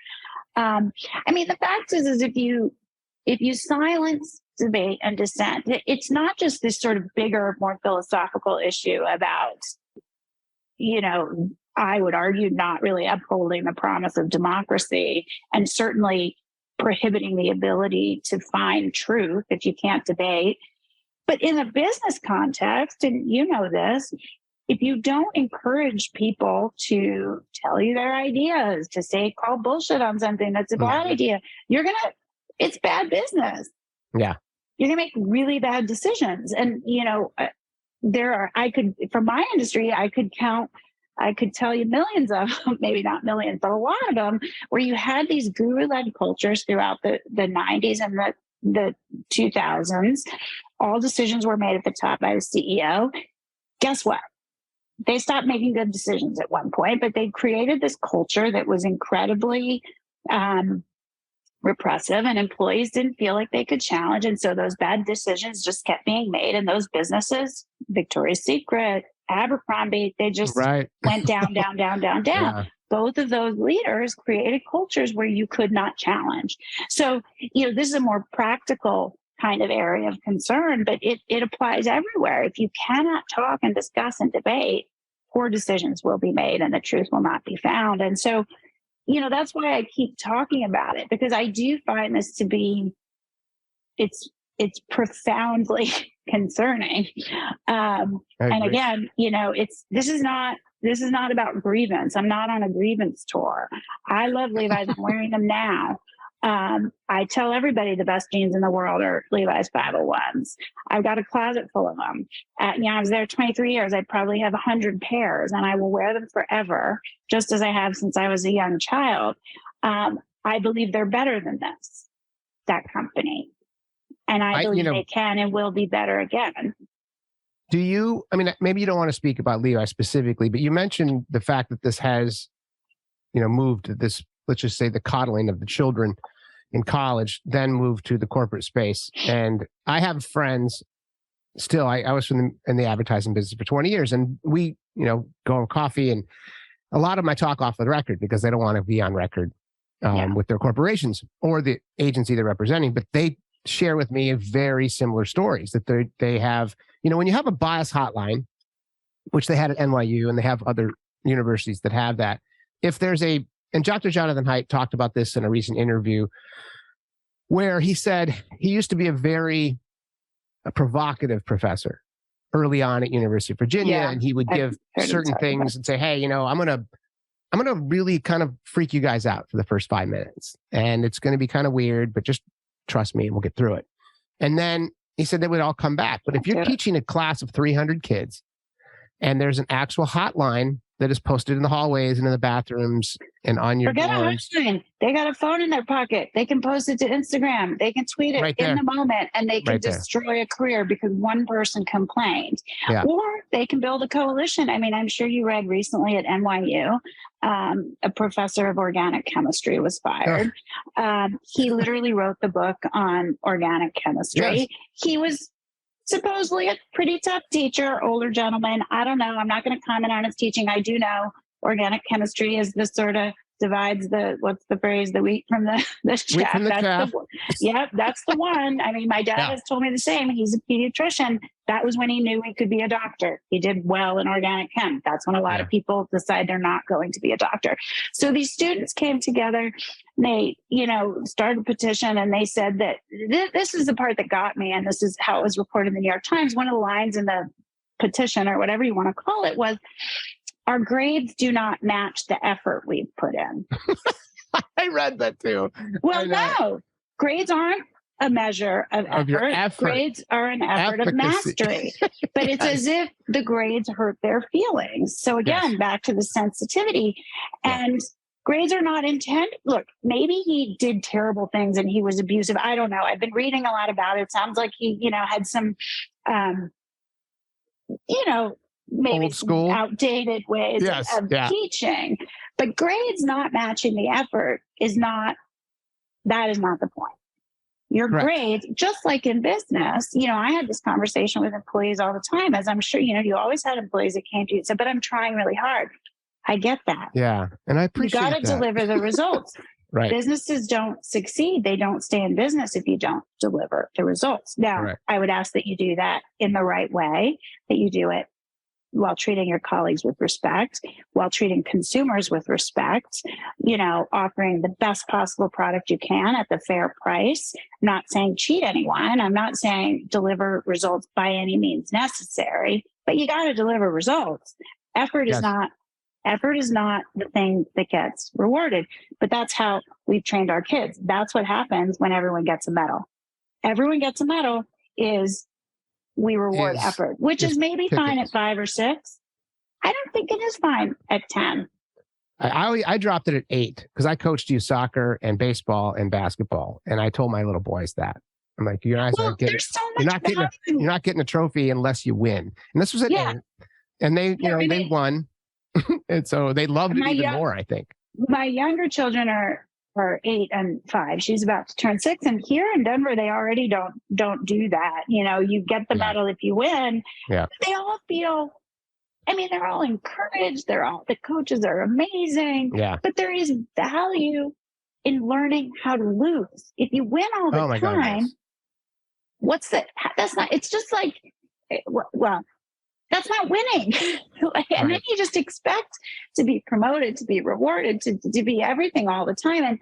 The fact is if you silence debate and dissent, it's not just this sort of bigger, more philosophical issue about, I would argue not really upholding the promise of democracy and certainly prohibiting the ability to find truth if you can't debate. But in a business context, and you know this, if you don't encourage people to tell you their ideas, to call bullshit on something that's a bad idea, it's bad business. Yeah. You're going to make really bad decisions. And, from my industry, I could tell you millions of them, maybe not millions, but a lot of them, where you had these guru-led cultures throughout the 90s and the 2000s. All decisions were made at the top by the CEO. Guess what? They stopped making good decisions at one point, but they created this culture that was incredibly repressive, and employees didn't feel like they could challenge. And so those bad decisions just kept being made. And those businesses, Victoria's Secret, Abercrombie, they just went down, down, down, down, down. Yeah. Both of those leaders created cultures where you could not challenge. So, this is a more practical kind of area of concern, but it applies everywhere. If you cannot talk and discuss and debate, poor decisions will be made and the truth will not be found. And so, that's why I keep talking about it, because I do find this to be, it's profoundly concerning. And again, this is not about grievance. I'm not on a grievance tour. I love Levi's. I'm wearing them now. I tell everybody the best jeans in the world are Levi's 501s. I've got a closet full of them. I was there 23 years. I probably have 100 pairs, and I will wear them forever, just as I have since I was a young child. I believe they're better than that company. And I believe they can and will be better again. Do you, maybe you don't want to speak about Levi specifically, but you mentioned the fact that this has, moved to this, let's just say, the coddling of the children in college, then moved to the corporate space. And I have friends still, I was in the advertising business for 20 years, and we, go on coffee, and a lot of them I talk off the record because they don't want to be on record with their corporations or the agency they're representing, but they share with me very similar stories that they have, when you have a bias hotline, which they had at NYU and they have other universities that have that. If there's and Dr. Jonathan Haidt talked about this in a recent interview where he said he used to be a provocative professor early on at University of Virginia. And he would give certain things and say, hey, I'm going to really kind of freak you guys out for the first 5 minutes. And it's going to be kind of weird, but just trust me and we'll get through it. And then he said they would all come back. But if you're teaching a class of 300 kids and there's an actual hotline that is posted in the hallways and in the bathrooms and on your dorms. They got a phone in their pocket. They can post it to Instagram. They can tweet it in the moment, and they can destroy a career because one person complained. Yeah. Or they can build a coalition. I'm sure you read recently at NYU, a professor of organic chemistry was fired. He literally wrote the book on organic chemistry. Yes. He was supposedly a pretty tough teacher, older gentleman. I don't know. I'm not going to comment on his teaching. I do know organic chemistry is the sort of divides what's the phrase, the wheat from the chaff. That's the one. My dad has told me the same. He's a pediatrician. That was when he knew he could be a doctor. He did well in organic chem. That's when a lot of people decide they're not going to be a doctor. So these students came together, and they, started a petition, and they said that this is the part that got me, and this is how it was reported in the New York Times. One of the lines in the petition, or whatever you want to call it, was, our grades do not match the effort we've put in. I read that too. Well, no, grades aren't a measure of your effort. effort. Grades are an effort of mastery. But it's as if the grades hurt their feelings. So again, back to the sensitivity. And grades are not intended. Look, maybe he did terrible things and he was abusive. I don't know. I've been reading a lot about it. Sounds like he, had some, maybe old school, outdated ways of teaching. But grades not matching the effort is not the point. Your grades, just like in business, I had this conversation with employees all the time, as I'm sure, you always had employees that came to you and said, but I'm trying really hard. I get that. Yeah. And I appreciate You got to deliver the results. Right. Businesses don't succeed. They don't stay in business if you don't deliver the results. Now, I would ask that you do that in the right way, that you do it while treating your colleagues with respect, while treating consumers with respect, offering the best possible product you can at the fair price. I'm not saying cheat anyone. I'm not saying deliver results by any means necessary, but you got to deliver results. Effort is not the thing that gets rewarded, but that's how we've trained our kids. That's what happens when everyone gets a medal. Everyone gets a medal is we reward effort, which is maybe fine at 5 or 6. I don't think it is fine at 10. I dropped it at 8 because I coached youth soccer and baseball and basketball. And I told my little boys that. I'm like, you're not getting a trophy unless you win. And this was at 8. And they won. And so they loved it even more, I think. My younger children are 8 and 5. She's about to turn 6. And here in Denver, they already don't do that. You get the medal if you win. Yeah. They all feel, they're all encouraged. The coaches are amazing. Yeah. But there is value in learning how to lose. If you win all the time, it's just like, that's not winning. And then you just expect to be promoted, to be rewarded, to be everything all the time. And,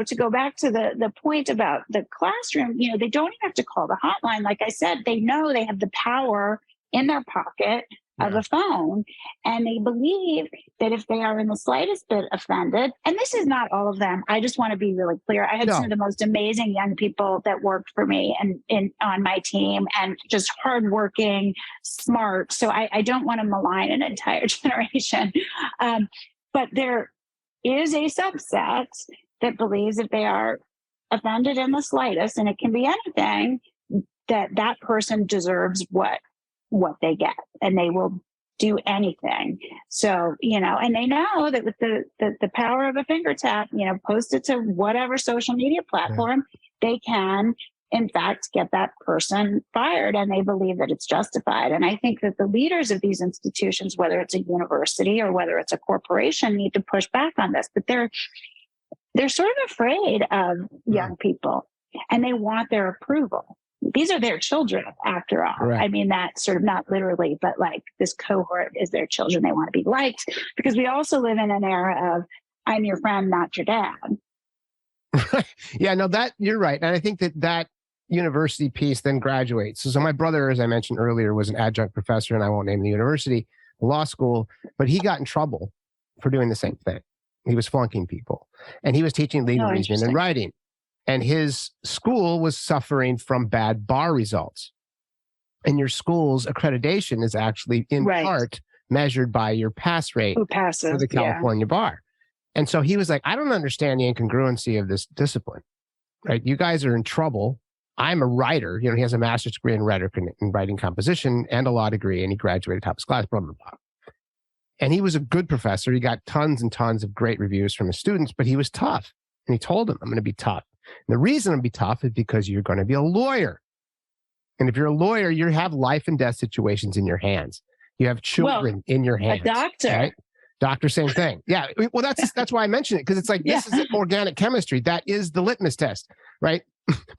to go back to the point about the classroom, they don't even have to call the hotline. Like I said, they know they have the power in their pocket of a phone. And they believe that if they are in the slightest bit offended, and this is not all of them, I just want to be really clear. I had some of the most amazing young people that worked for me and on my team, and just hardworking, smart. So I don't want to malign an entire generation. But there is a subset that believes if they are offended in the slightest, and it can be anything, that person deserves what they get, and they will do anything. So, and they know that with the power of a finger tap, post it to whatever social media platform, they can, in fact, get that person fired, and they believe that it's justified. And I think that the leaders of these institutions, whether it's a university or whether it's a corporation, need to push back on this. But they're sort of afraid of young people, and they want their approval. These are their children, after all. Right. That sort of, not literally, but like this cohort is their children. They want to be liked, because we also live in an era of I'm your friend, not your dad. Yeah, no, that you're right. And I think that university piece then graduates. So my brother, as I mentioned earlier, was an adjunct professor, and I won't name the university, law school, but he got in trouble for doing the same thing. He was flunking people, and he was teaching legal reasoning and writing. And his school was suffering from bad bar results. And your school's accreditation is actually in part measured by your pass rate for the California bar. And so he was like, I don't understand the incongruency of this discipline, right? You guys are in trouble. I'm a writer. He has a master's degree in rhetoric and writing composition and a law degree, and he graduated top of his class, blah, blah, blah. And he was a good professor. He got tons and tons of great reviews from his students, but he was tough. And he told them, I'm going to be tough. And the reason I'm going to be tough is because you're going to be a lawyer. And if you're a lawyer, you have life and death situations in your hands. You have children in your hands. A doctor. Right? Doctor, same thing. Yeah. Well, that's why I mention it, because it's like, this is organic chemistry. That is the litmus test, right?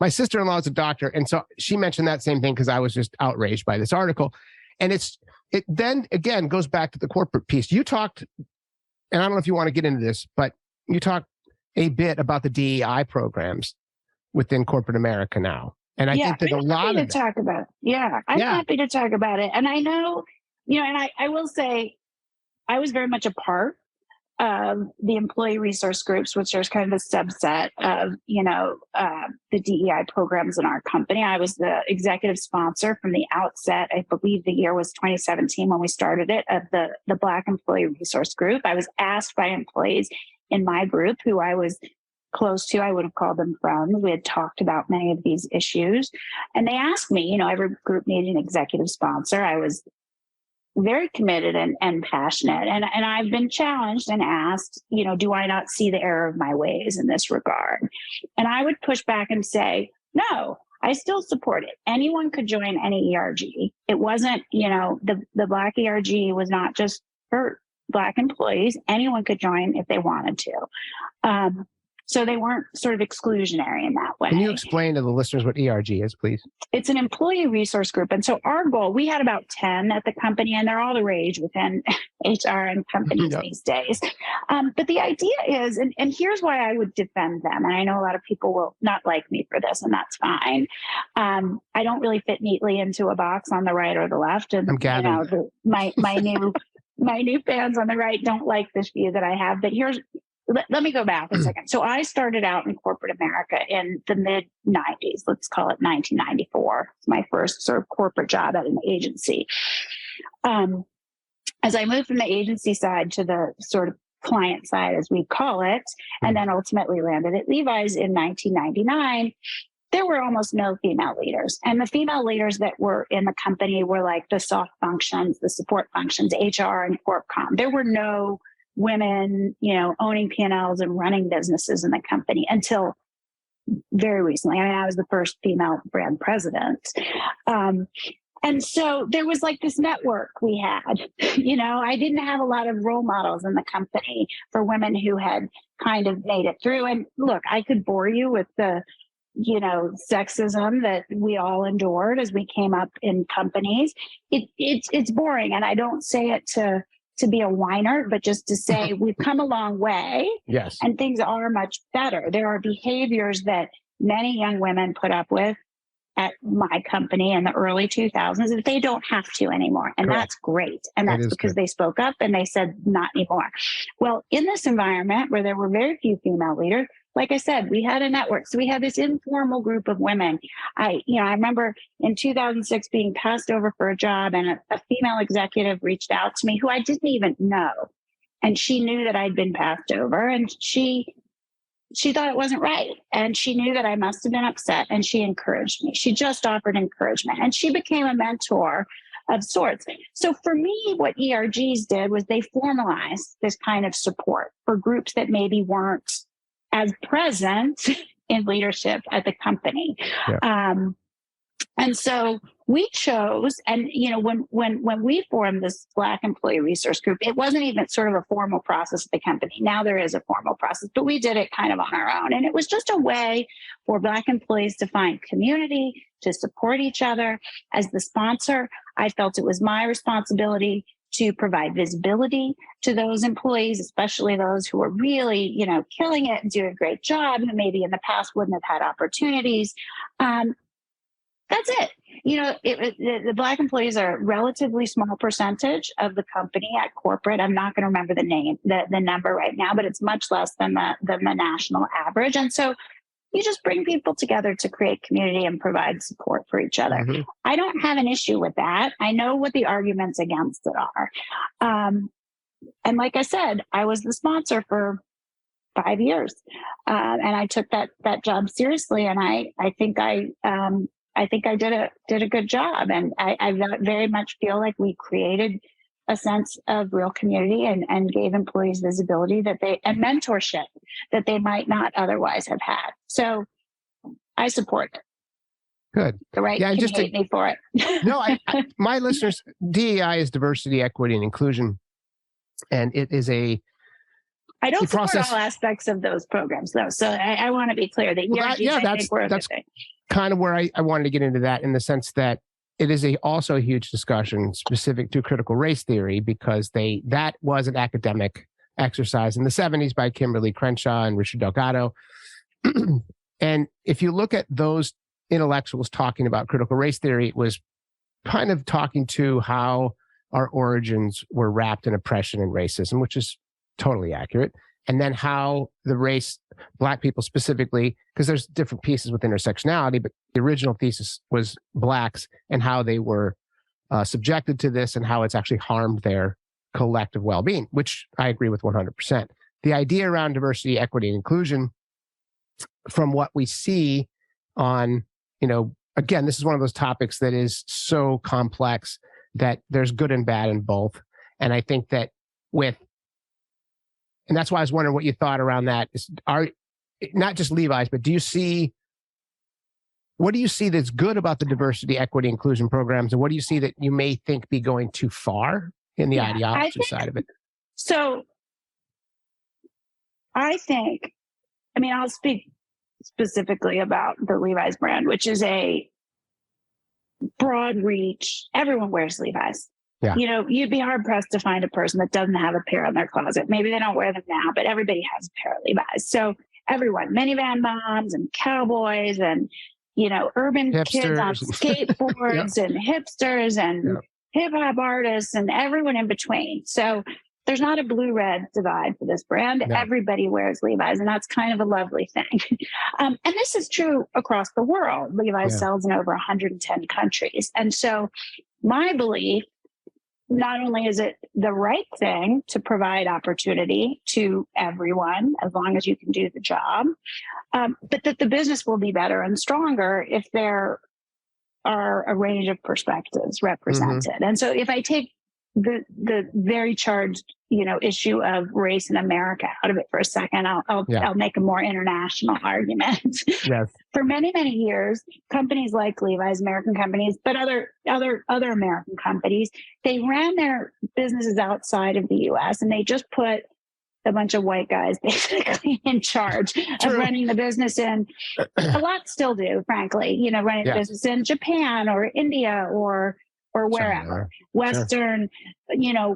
My sister-in-law is a doctor. And so she mentioned that same thing because I was just outraged by this article. And it then again goes back to the corporate piece. You talked, and I don't know if you want to get into this, but you talked a bit about the DEI programs within corporate America now. And I think that a lot of talk about it. Yeah, I'm happy to talk about it. And I know, and I will say I was very much a part of the employee resource groups, which is kind of a subset of, the DEI programs in our company. I was the executive sponsor from the outset. I believe the year was 2017 when we started it, of the Black employee resource group. I was asked by employees in my group who I was close to, I would have called them friends. We had talked about many of these issues. And they asked me, every group needed an executive sponsor. I was very committed and passionate. And I've been challenged and asked, do I not see the error of my ways in this regard? And I would push back and say, no, I still support it. Anyone could join any ERG. It wasn't, the Black ERG was not just for Black employees. Anyone could join if they wanted to. So they weren't sort of exclusionary in that way. Can you explain to the listeners what ERG is, please? It's an employee resource group. And so our goal, we had about 10 at the company, and they're all the rage within HR and companies these days. But the idea is, and here's why I would defend them. And I know a lot of people will not like me for this, and that's fine. I don't really fit neatly into a box on the right or the left. And I'm gathering. My new fans on the right don't like this view that I have. But let me go back a second. So I started out in corporate America in the mid 90s. Let's call it 1994. It's my first sort of corporate job at an agency. As I moved from the agency side to the sort of client side, as we call it, and then ultimately landed at Levi's in 1999, there were almost no female leaders. And the female leaders that were in the company were like the soft functions, the support functions, HR and corp comm. There were no women, owning P&Ls and running businesses in the company until very recently. I was the first female brand president. And so there was like this network we had, I didn't have a lot of role models in the company for women who had kind of made it through. And look, I could bore you with the, sexism that we all endured as we came up in companies. It's boring. And I don't say it to be a whiner, but just to say we've come a long way. Yes. And things are much better. There are behaviors that many young women put up with at my company in the early 2000s that they don't have to anymore. And Correct. That's great. And that's because good. They spoke up and they said, not anymore. Well, in this environment where there were very few female leaders, like I said, we had a network. So we had this informal group of women. I remember in 2006 being passed over for a job, and a female executive reached out to me who I didn't even know. And she knew that I'd been passed over, and she thought it wasn't right. And she knew that I must have been upset, and she encouraged me. She just offered encouragement, and she became a mentor of sorts. So for me, what ERGs did was they formalized this kind of support for groups that maybe weren't as present in leadership at the company. Yeah. And so we chose, and when we formed this Black employee resource group, it wasn't even sort of a formal process at the company. Now there is a formal process, but we did it kind of on our own. And it was just a way for Black employees to find community, to support each other. As the sponsor, I felt it was my responsibility to provide visibility to those employees, especially those who are really, killing it and doing a great job, who maybe in the past wouldn't have had opportunities. That's it. The Black employees are a relatively small percentage of the company at corporate. I'm not going to remember the number right now, but it's much less than the national average. And so you just bring people together to create community and provide support for each other. Mm-hmm. I don't have an issue with that. I know what the arguments against it are. And like I said, I was the sponsor for 5 years. And I took that job seriously. And I think I did a good job. And I very much feel like we created a sense of real community and gave employees visibility and mentorship that they might not otherwise have had. So I support it. Good. The right can hate me for it. No, my listeners, DEI is diversity, equity, and inclusion. And it is I don't support all aspects of those programs, though. So I want to be clear that that's kind of where I wanted to get into that, in the sense that it is also a huge discussion specific to critical race theory, because that was an academic exercise in the 70s by Kimberly Crenshaw and Richard Delgado. And if you look at those intellectuals talking about critical race theory, it was kind of talking to how our origins were wrapped in oppression and racism, which is totally accurate. And then how the race, Black people specifically, because there's different pieces with intersectionality, but the original thesis was Blacks and how they were subjected to this and how it's actually harmed their collective well-being, which I agree with 100%. The idea around diversity, equity, and inclusion, from what we see on, again, this is one of those topics that is so complex that there's good and bad in both. And I think that and that's why I was wondering what you thought around that. Are not just Levi's, but what do you see that's good about the diversity, equity, inclusion programs? And what do you see that you may think be going too far in the ideology side of it? So I think, I'll speak specifically about the Levi's brand, which is a broad reach. Everyone wears Levi's. Yeah. You'd be hard pressed to find a person that doesn't have a pair in their closet. Maybe they don't wear them now, but everybody has a pair of Levi's. So everyone, minivan moms and cowboys and, urban hipsters. Kids on skateboards and hipsters and hip hop artists and everyone in between. So there's not a blue-red divide for this brand. No. Everybody wears Levi's, and that's kind of a lovely thing. And this is true across the world. Levi's sells in over 110 countries. And so my belief, not only is it the right thing to provide opportunity to everyone, as long as you can do the job, but that the business will be better and stronger if there are a range of perspectives represented. Mm-hmm. And so if I take the very charged, issue of race in America out of it for a second, I'll make a more international argument. Yes. For many, many years, companies like Levi's, American companies, but other American companies, they ran their businesses outside of the U.S. and they just put a bunch of white guys basically in charge of running the business in. A lot still do, frankly, running the business in Japan or India or wherever. China. Western,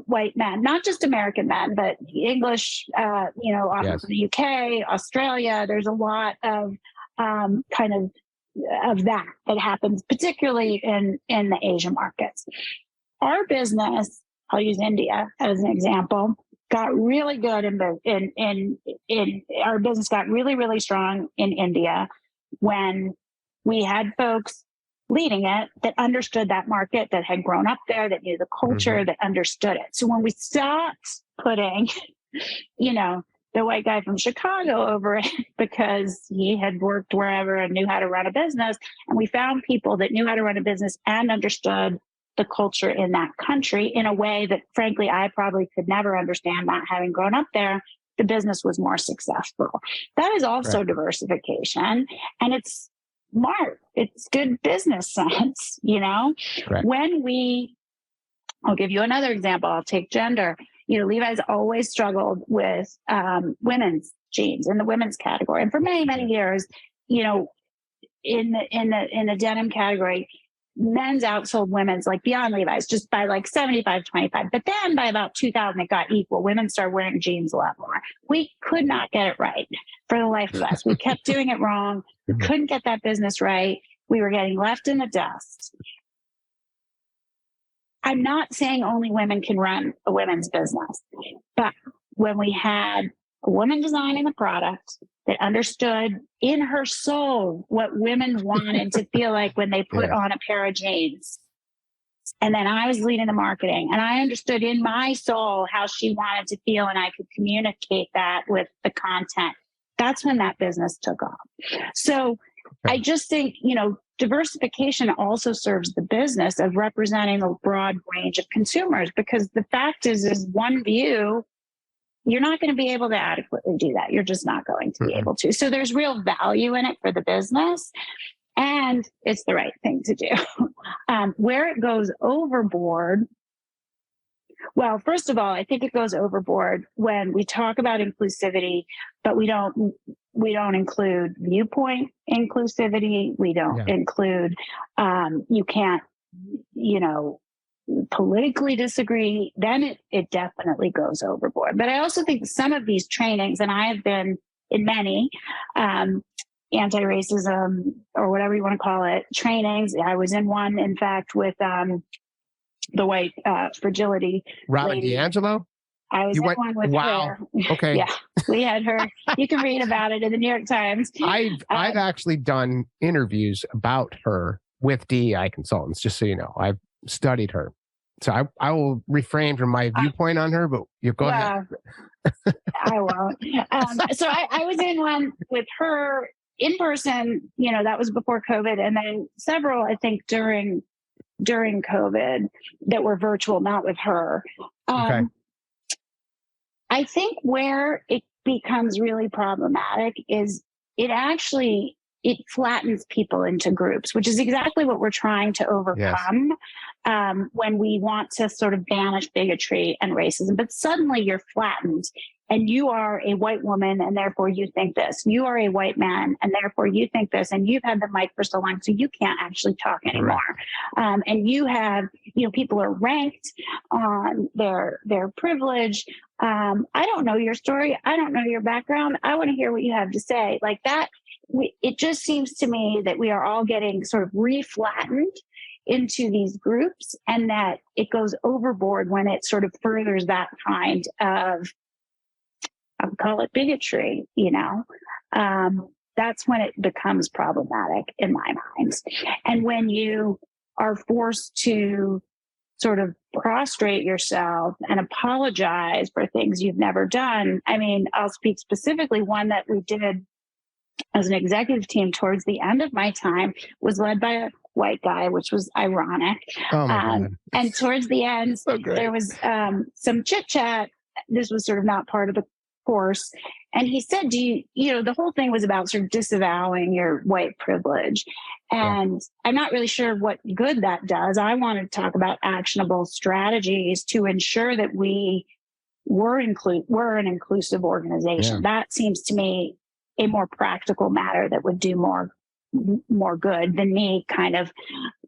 white men, not just American men, but English, often from the UK, Australia. There's a lot of of that happens, particularly in the Asian markets. Our business, I'll use India as an example, got really good in our business got really, really strong in India when we had folks leading it that understood that market, that had grown up there, that knew the culture, that understood it. So when we stopped putting, the white guy from Chicago over it because he had worked wherever and knew how to run a business, and we found people that knew how to run a business and understood the culture in that country in a way that, frankly, I probably could never understand, not having grown up there, the business was more successful. That is also diversification, and it's smart. It's good business sense, Right. I'll give you another example. I'll take gender. Levi's always struggled with women's jeans in the women's category. And for many, many years, in the denim category, men's outsold women's, like beyond Levi's, just by like 75-25. But then by about 2000, it got equal. Women started wearing jeans a lot more. We could not get it right for the life of us. We kept doing it wrong. We couldn't get that business right. We were getting left in the dust. I'm not saying only women can run a women's business, but when we had a woman designing the product that understood in her soul what women wanted to feel like when they put on a pair of jeans, and then I was leading the marketing, and I understood in my soul how she wanted to feel, and I could communicate that with the content, that's when that business took off. So I just think, diversification also serves the business of representing a broad range of consumers, because the fact is one view, you're not going to be able to adequately do that. You're just not going to be able to. So there's real value in it for the business, and it's the right thing to do. Where it goes overboard, well, first of all, I think it goes overboard when we talk about inclusivity, but we don't include viewpoint inclusivity. We don't include, you can't, politically disagree. Then it definitely goes overboard. But I also think some of these trainings, and I have been in many, anti-racism or whatever you want to call it, trainings. I was in one, in fact, with, the white fragility Robin lady. DiAngelo? I was You in went, one with wow. her. Okay. Yeah, we had her. You can read about it in the New York Times. I've actually done interviews about her with DEI consultants, just so you know. I've studied her. So I will refrain from my viewpoint on her, but you go ahead. I won't. So I was in one with her in person, that was before COVID. And then several, I think, during COVID that were virtual, not with her. Okay. I think where it becomes really problematic is it flattens people into groups, which is exactly what we're trying to overcome when we want to sort of banish bigotry and racism. But suddenly you're flattened and you are a white woman and therefore you think this. You are a white man and therefore you think this. And you've had the mic for so long, so you can't actually talk anymore. And you have, people are ranked on their privilege. I don't know your story. I don't know your background. I want to hear what you have to say. Like that. It just seems to me that we are all getting sort of reflattened into these groups and that it goes overboard when it sort of furthers that kind of, I would call it bigotry, that's when it becomes problematic in my mind. And when you are forced to sort of prostrate yourself and apologize for things you've never done. I mean, I'll speak specifically one that we did as an executive team towards the end of my time was led by a white guy, which was ironic. Oh my God. And towards the end, there was some chit chat. This was sort of not part of the course. And he said, the whole thing was about sort of disavowing your white privilege. And I'm not really sure what good that does. I want to talk about actionable strategies to ensure that we're an inclusive organization. That seems to me a more practical matter that would do more good than me kind of,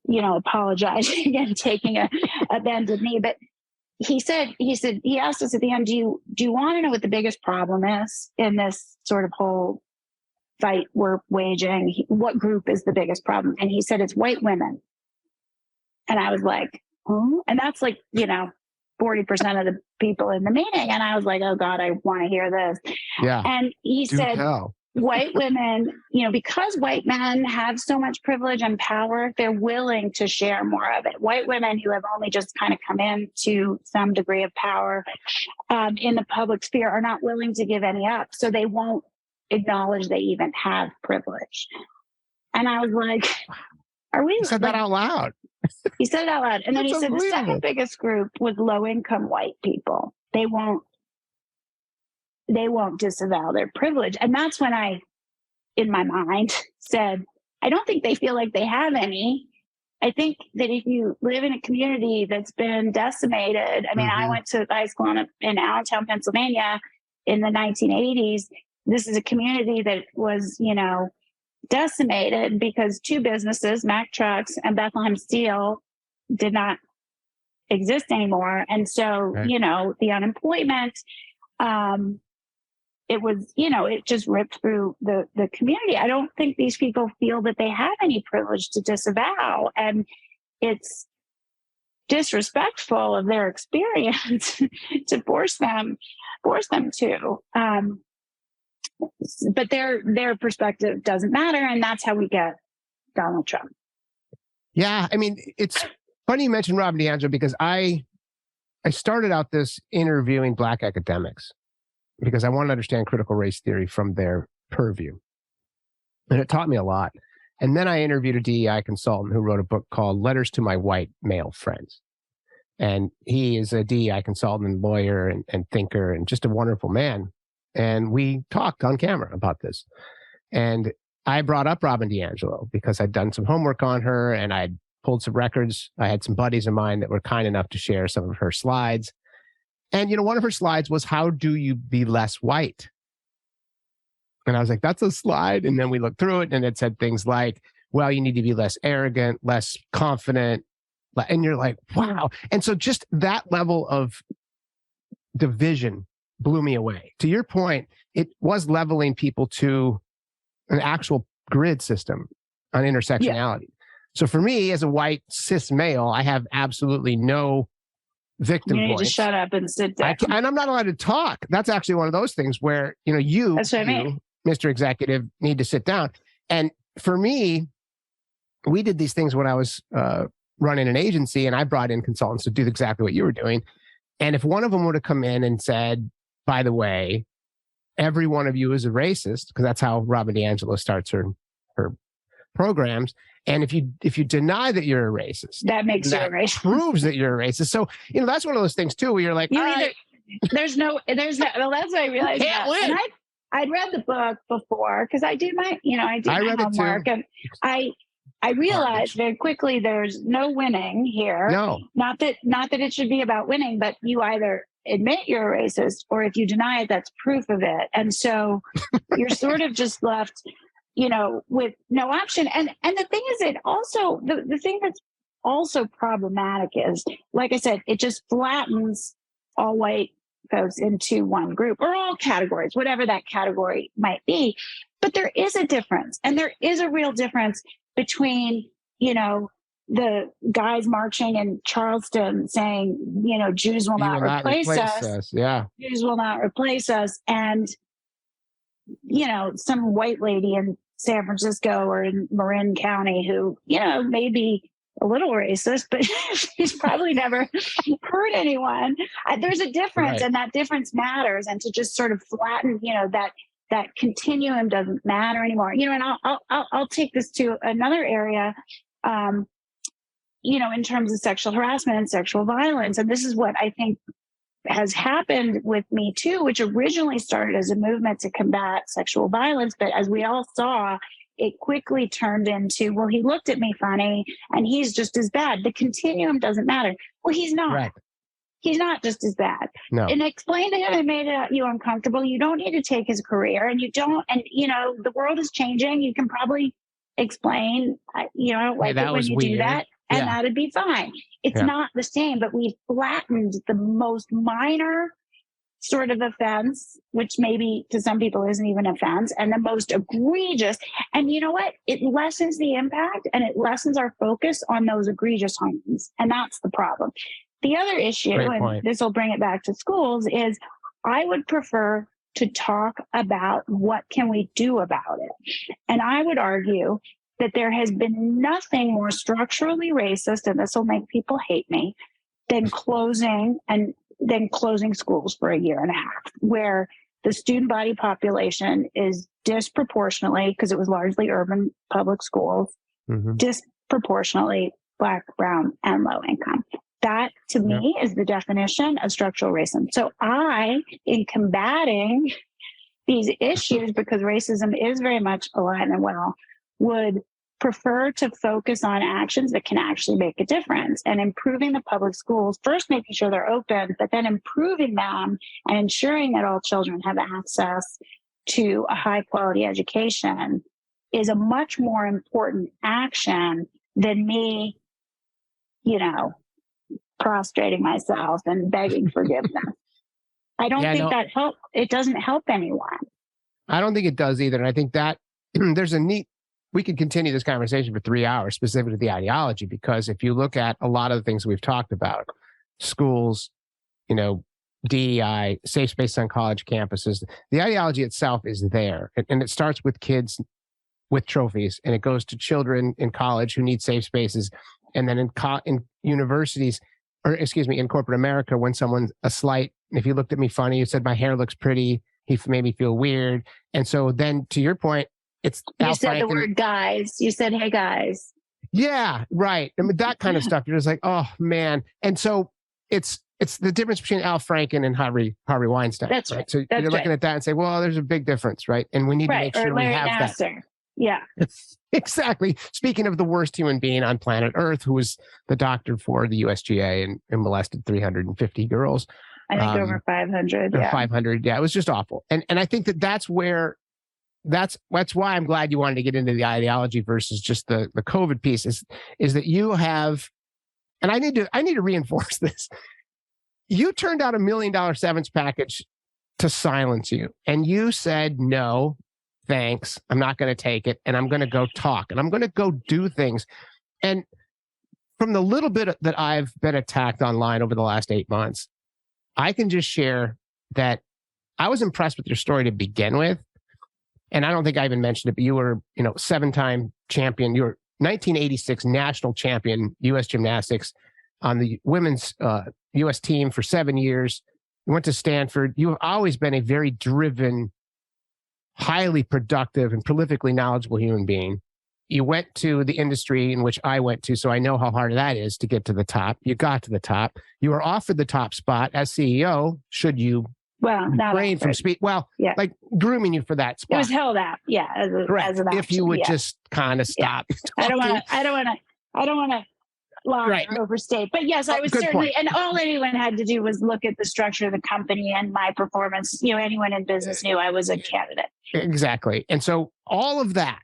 apologizing and taking a bended knee. But he asked us at the end, do you want to know what the biggest problem is in this sort of whole fight we're waging? What group is the biggest problem? And he said, it's white women. And I was like, and that's like, 40% of the people in the meeting. And I was like, oh God, I want to hear this. Yeah. And he said, white women, because white men have so much privilege and power, they're willing to share more of it. White women who have only just kind of come into some degree of power in the public sphere are not willing to give any up. So they won't acknowledge they even have privilege. And I was like, You said that out loud. He said it out loud. And then he said the second biggest group was low-income white people. They won't disavow their privilege. And that's when I, in my mind, said, I don't think they feel like they have any. I think that if you live in a community that's been decimated, I mean, I went to high school in Allentown, Pennsylvania in the 1980s. This is a community that was, decimated because two businesses, Mack Trucks and Bethlehem Steel, did not exist anymore. And so, the unemployment, it was, it just ripped through the community. I don't think these people feel that they have any privilege to disavow. And it's disrespectful of their experience to force them to. But their perspective doesn't matter. And that's how we get Donald Trump. Yeah. I mean, it's funny you mentioned Robin DiAngelo because I started out this interviewing Black academics because I want to understand critical race theory from their purview. And it taught me a lot. And then I interviewed a DEI consultant who wrote a book called Letters to My White Male Friends. And he is a DEI consultant and lawyer and thinker and just a wonderful man. And we talked on camera about this. And I brought up Robin DiAngelo because I'd done some homework on her and I'd pulled some records. I had some buddies of mine that were kind enough to share some of her slides. And, one of her slides was, how do you be less white? And I was like, that's a slide. And then we looked through it and it said things like, well, you need to be less arrogant, less confident. And you're like, wow. And so just that level of division blew me away. To your point, it was leveling people to an actual grid system on intersectionality. So for me, as a white cis male, I have absolutely no victim You need points. to shut up and sit down. And I'm not allowed to talk. That's actually one of those things where, That's what I mean. Mr. Executive, need to sit down. And for me, we did these things when I was running an agency, and I brought in consultants to do exactly what you were doing. And if one of them would have come in and said, by the way, every one of you is a racist, because that's how Robin DiAngelo starts her programs. And if you deny that you're a racist, that makes you a racist. Proves that you're a racist. So, that's one of those things too, where you're like, there's no, well, that's what I realized. And I'd read the book before, because I did my, I did my homework, and I realized very quickly there's no winning here. No. Not that it should be about winning, but you either admit you're a racist, or if you deny it, that's proof of it. And so you're sort of just left, with no option. And the thing is, it also, the thing that's also problematic is, like I said, it just flattens all white folks into one group, or all categories, whatever that category might be. But there is a difference, and there is a real difference between, the guys marching in Charleston saying, Jews will not replace us. Yeah. Jews will not replace us. And, some white lady in San Francisco or in Marin County who, may be a little racist, but she's probably never hurt anyone. There's a difference, and that difference matters. And to just sort of flatten, that continuum doesn't matter anymore. And I'll take this to another area, in terms of sexual harassment and sexual violence. And this is what I think has happened with Me Too, which originally started as a movement to combat sexual violence. But as we all saw, it quickly turned into, well, he looked at me funny and he's just as bad. The continuum doesn't matter. Well, he's not. Right. He's not just as bad. No. And explain to him it made you uncomfortable. You don't need to take his career, and the world is changing. You can probably explain, I don't like it when you do that. And that'd be fine. It's not the same, but we flattened the most minor sort of offense, which maybe to some people isn't even offense, and the most egregious. And you know what? It lessens the impact, and it lessens our focus on those egregious harms. And that's the problem. The other issue, and this will bring it back to schools, is I would prefer to talk about what can we do about it. And I would argue that there has been nothing more structurally racist, and this will make people hate me, than closing schools for a year and a half, where the student body population is disproportionately, because it was largely urban public schools, disproportionately Black, brown, and low income. That, to me, is the definition of structural racism. So in combating these issues, because racism is very much alive and well, would prefer to focus on actions that can actually make a difference, and improving the public schools, first making sure they're open, but then improving them and ensuring that all children have access to a high quality education is a much more important action than me, prostrating myself and begging forgiveness. I don't think that helps. It doesn't help anyone. I don't think it does either. And I think that we could continue this conversation for 3 hours, specifically to the ideology, because if you look at a lot of the things we've talked about, schools, DEI, safe space on college campuses, the ideology itself is there. And it starts with kids with trophies, and it goes to children in college who need safe spaces. And then in universities, in corporate America, when someone's if you looked at me funny, you said my hair looks pretty, he made me feel weird. And so then, to your point, you said the word guys. You said, hey, guys. Yeah, right. I mean, that kind of stuff. You're just like, oh, man. And so it's the difference between Al Franken and Harvey Weinstein. That's right. So you're looking at that and say, well, there's a big difference, right? And we need to make sure we have that. Yeah. Exactly. Speaking of the worst human being on planet Earth, who was the doctor for the USGA and molested 350 girls. I think over 500. Yeah. 500. Yeah. It was just awful. And I think that's where, that's why I'm glad you wanted to get into the ideology versus just the COVID piece is that you have, and I need to reinforce this. You turned out $1 million severance package to silence you. And you said, no, thanks. I'm not going to take it. And I'm going to go talk, and I'm going to go do things. And from the little bit that I've been attacked online over the last 8 months, I can just share that I was impressed with your story to begin with. And I don't think I even mentioned it, but you were, 7-time champion. You were 1986 national champion, U.S. Gymnastics on the women's U.S. team for 7 years. You went to Stanford. You have always been a very driven, highly productive, and prolifically knowledgeable human being. You went to the industry in which I went to, so I know how hard that is to get to the top. You got to the top. You were offered the top spot as CEO, should you refrain from speed. Well, like grooming you for that spot. It was held out, as an option. If you would just kind of stop. I don't want to lie or overstate. But yes, I was certainly, and all anyone had to do was look at the structure of the company and my performance. Anyone in business knew I was a candidate. Exactly. And so all of that,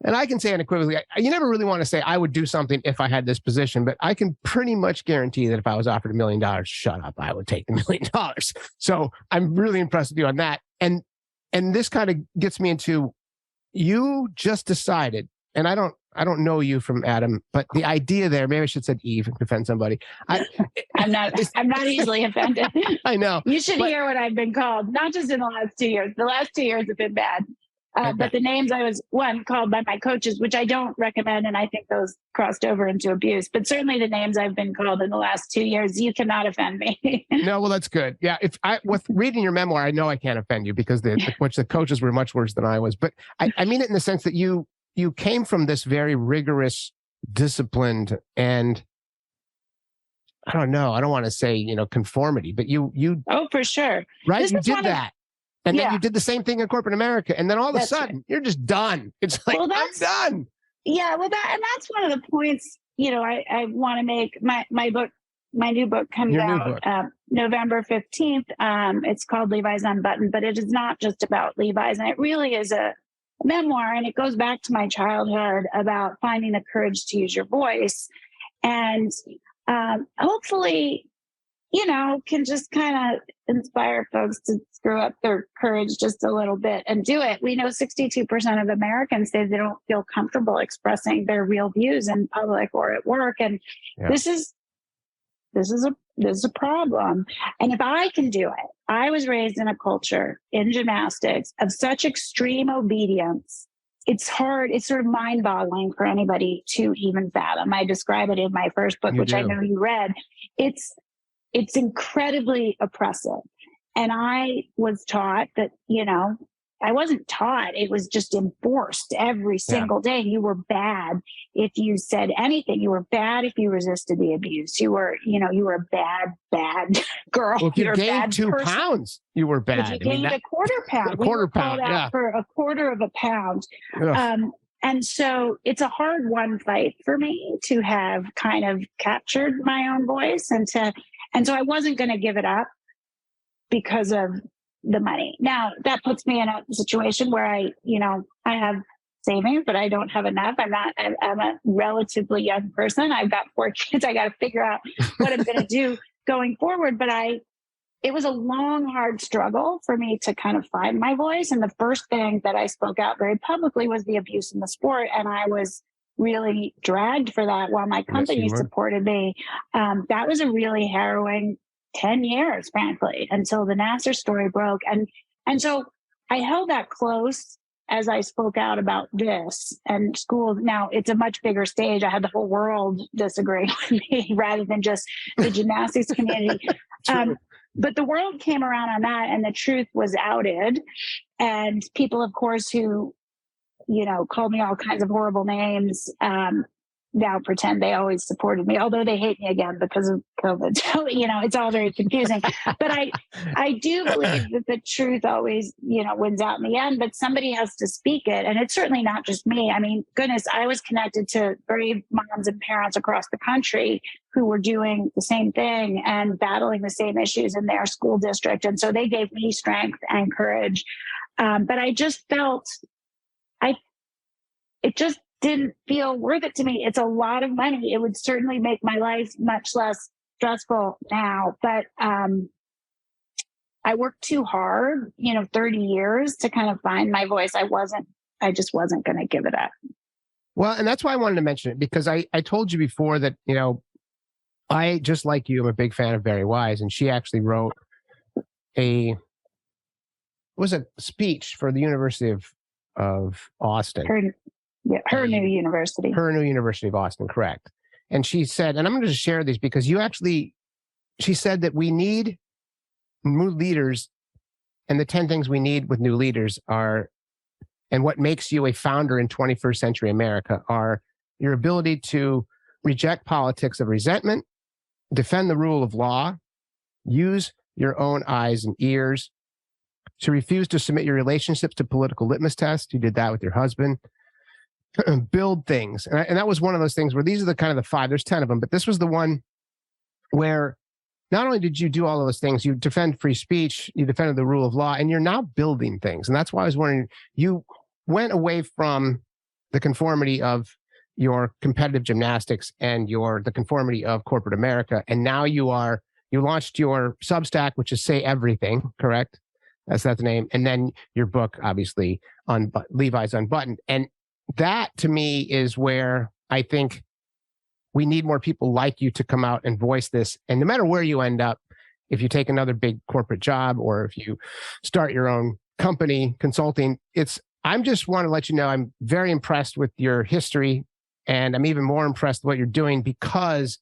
and I can say unequivocally, you never really want to say I would do something if I had this position, but I can pretty much guarantee that if I was offered $1 million, shut up, I would take the $1 million. So I'm really impressed with you on that. And this kind of gets me into, you just decided, and I don't know you from Adam, but the idea there, maybe I should have said Eve and offend somebody. I'm not easily offended. I know. You should hear what I've been called, not just in the last 2 years. The last 2 years have been bad. But the names I was called by my coaches, which I don't recommend, and I think those crossed over into abuse. But certainly the names I've been called in the last 2 years, you cannot offend me. No, well, that's good. Yeah, with reading your memoir, I know I can't offend you because the coaches were much worse than I was. But I mean it in the sense that you came from this very rigorous, disciplined, and I don't know. I don't want to say conformity, but you. Oh, for sure. Right, you did that. And then you did the same thing in corporate America. And then all of a sudden, you're just done. It's like, I'm done. Yeah, and that's one of the points, I want to make. My new book comes out November 15th. It's called Levi's Unbuttoned, but it is not just about Levi's. And it really is a memoir. And it goes back to my childhood about finding the courage to use your voice. And hopefully, can just kind of inspire folks to screw up their courage just a little bit and do it. We know 62% of Americans say they don't feel comfortable expressing their real views in public or at work. And this is a problem. And if I can do it, I was raised in a culture in gymnastics of such extreme obedience. It's hard. It's sort of mind boggling for anybody to even fathom. I describe it in my first book, which I know you read. It's incredibly oppressive. And I was taught that, I wasn't taught. It was just enforced every single day. You were bad if you said anything. You were bad if you resisted the abuse. You were a bad girl. Well, if you gained 2 pounds, you were bad. If you gained a quarter pound, for a quarter of a pound. And so it's a hard won fight for me to have kind of captured my own voice and so I wasn't going to give it up because of the money. Now that puts me in a situation where I have savings, but I don't have enough. I'm a relatively young person. I've got 4 kids. I got to figure out what I'm going to do going forward. But it was a long, hard struggle for me to kind of find my voice. And the first thing that I spoke out very publicly was the abuse in the sport. And I was really dragged for that while my company supported me. That was a really harrowing 10 years, frankly, until the Nassar story broke. And so I held that close as I spoke out about this. And schools, now it's a much bigger stage. I had the whole world disagree with me rather than just the gymnastics community. But the world came around on that and the truth was outed. And people, of course, who called me all kinds of horrible names, now pretend they always supported me, although they hate me again because of COVID. So, it's all very confusing. But I do believe that the truth always, wins out in the end, but somebody has to speak it. And it's certainly not just me. I mean, goodness, I was connected to brave moms and parents across the country who were doing the same thing and battling the same issues in their school district. And so they gave me strength and courage. But I just felt it just didn't feel worth it to me. It's a lot of money. It would certainly make my life much less stressful now. But I worked too hard, 30 years to kind of find my voice. I just wasn't going to give it up. Well, and that's why I wanted to mention it, because I told you before that, I, just like you, am a big fan of Very Wise, and she actually wrote a speech for the University of Austin. Her new university. Her new University of Austin, correct. And she said, and I'm going to share these because she said that we need new leaders, and the 10 things we need with new leaders are, and what makes you a founder in 21st century America, are your ability to reject politics of resentment, defend the rule of law, use your own eyes and ears, to refuse to submit your relationships to political litmus tests. You did that with your husband. Build things. And that was one of those things where these are the kind of the 5, there's 10 of them, but this was the one where not only did you do all of those things, you defend free speech, you defended the rule of law, and you're now building things. And that's why I was wondering, you went away from the conformity of your competitive gymnastics and the conformity of corporate America. And now you launched your Substack, which is Say Everything, correct? That's the name. And then your book, obviously, Levi's Unbuttoned. And that, to me, is where I think we need more people like you to come out and voice this. And no matter where you end up, if you take another big corporate job or if you start your own company consulting, I'm just want to let you know I'm very impressed with your history, and I'm even more impressed with what you're doing, because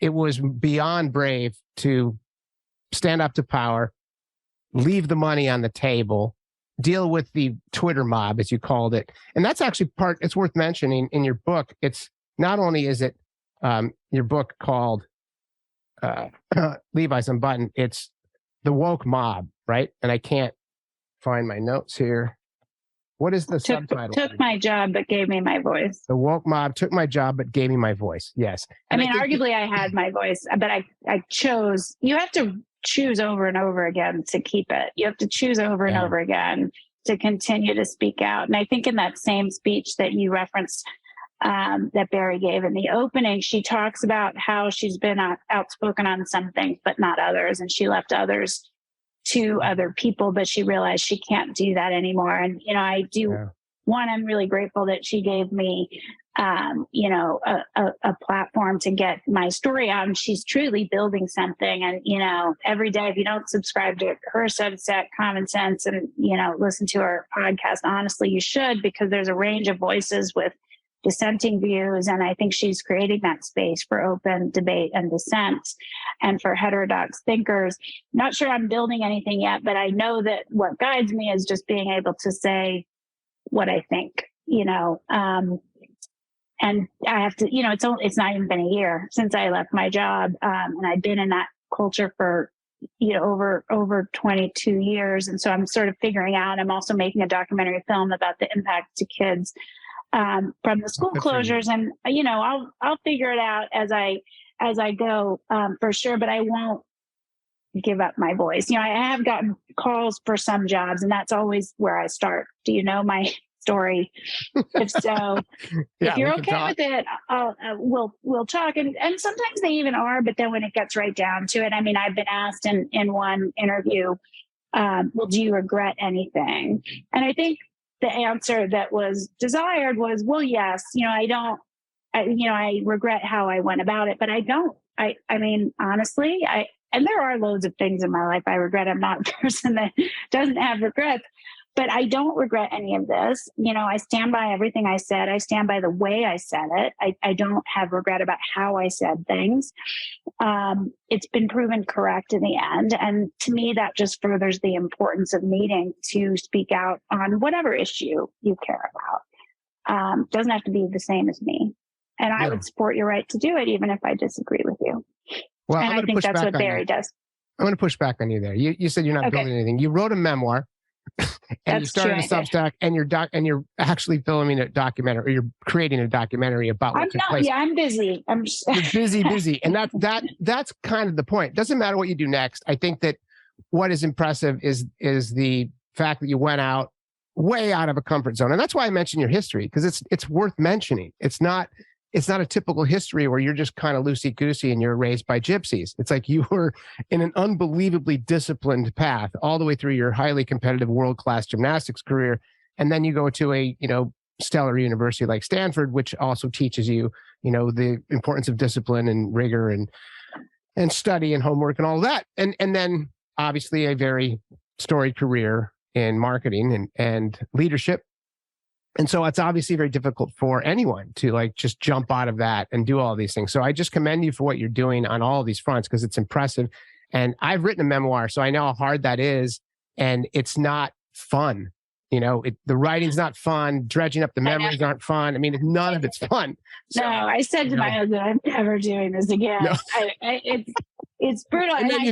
it was beyond brave to stand up to power, leave the money on the table, deal with the Twitter mob, as you called it. And that's actually it's worth mentioning in your book. It's not only is it your book called Levi's Unbuttoned, it's the woke mob, right? And I can't find my notes here. What is the subtitle? Took my job, but gave me my voice. The woke mob took my job, but gave me my voice. Yes. And arguably I had my voice, but I chose, you have to choose over and over again to keep it. You have to choose over and over again to continue to speak out. And I think in that same speech that you referenced, that Barry gave in the opening, she talks about how she's been outspoken on some things, but not others. And she left others to other people, but she realized she can't do that anymore. And, I'm really grateful that she gave me, a platform to get my story out. And she's truly building something. And, every day, if you don't subscribe to her Substack, Common Sense, and, listen to her podcast, honestly, you should, because there's a range of voices with dissenting views. And I think she's creating that space for open debate and dissent, and for heterodox thinkers. Not sure I'm building anything yet, but I know that what guides me is just being able to say what I think, and I have to, it's not even been a year since I left my job. And I've been in that culture for, over 22 years. And so I'm sort of figuring out, I'm also making a documentary film about the impact to kids from the school closures. And, I'll figure it out as I go, for sure, but I won't give up my voice. I have gotten calls for some jobs, and that's always where I start. Do you know my story? If so, if you're okay with it, we'll talk. And sometimes they even are, but then when it gets right down to it, I've been asked in one interview, well, do you regret anything? And I think the answer that was desired was, well, yes, I regret how I went about it, but I don't. Honestly, and there are loads of things in my life I regret. I'm not a person that doesn't have regrets, but I don't regret any of this. I stand by everything I said. I stand by the way I said it. I don't have regret about how I said things. It's been proven correct in the end. And to me, that just furthers the importance of needing to speak out on whatever issue you care about. Doesn't have to be the same as me. And I would support your right to do it, even if I disagree with you. Well, and I think that's what Barry does. I'm going to push back on you there. You said you're not building anything. You wrote a memoir, and you started a Substack, and you're actually filming a documentary, or you're creating a documentary about what took place. Yeah, I'm busy. You're busy, and that's kind of the point. It doesn't matter what you do next. I think that what is impressive is the fact that you went out way out of a comfort zone, and that's why I mentioned your history, because it's worth mentioning. It's not a typical history where you're just kind of loosey-goosey and you're raised by gypsies. It's like you were in an unbelievably disciplined path all the way through your highly competitive world-class gymnastics career. And then you go to a, stellar university like Stanford, which also teaches you, the importance of discipline and rigor and study and homework and all that. And then obviously a very storied career in marketing and leadership. And so it's obviously very difficult for anyone to like just jump out of that and do all these things. So I just commend you for what you're doing on all of these fronts, because it's impressive. And I've written a memoir, so I know how hard that is. And it's not fun. The writing's not fun. Dredging up the memories aren't fun. I mean, none of it's fun. So, no, I said to my husband, I'm never doing this again. No. It's brutal. And I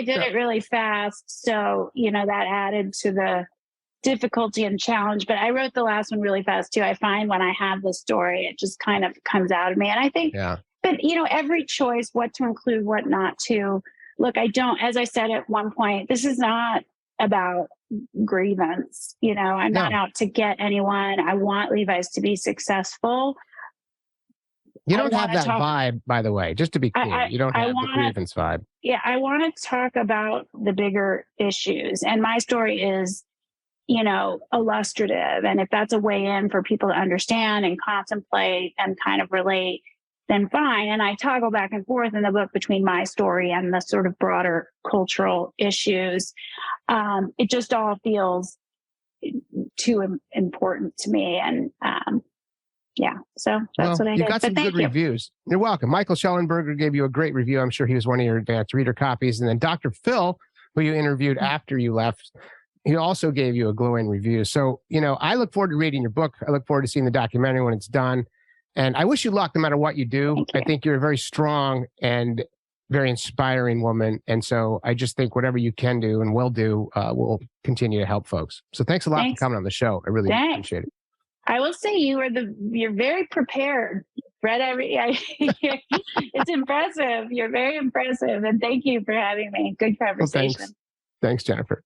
did it really fast. So, that added to the difficulty and challenge. But I wrote the last one really fast too. I find when I have the story, it just kind of comes out of me. And I think, but every choice, what to include, what not to. Look, as I said at one point, this is not about grievance. I'm not out to get anyone. I want Levi's to be successful. You don't have that vibe, by the way, just to be clear. You don't have the grievance vibe. Yeah, I want to talk about the bigger issues. And my story is, illustrative. And if that's a way in for people to understand and contemplate and kind of relate, then fine. And I toggle back and forth in the book between my story and the sort of broader cultural issues. It just all feels too important to me. And so that's what I did. You got some good reviews. You're welcome. Michael Schellenberger gave you a great review. I'm sure he was one of your advanced reader copies. And then Dr. Phil, who you interviewed after you left, he also gave you a glowing review. So, I look forward to reading your book. I look forward to seeing the documentary when it's done. And I wish you luck no matter what you do. Thank you. I think you're a very strong and very inspiring woman. And so I just think whatever you can do and will do will continue to help folks. So thanks a lot for coming on the show. I really appreciate it. I will say you're very prepared. Read it's impressive. You're very impressive. And thank you for having me. Good conversation. Well, thanks, Jennifer.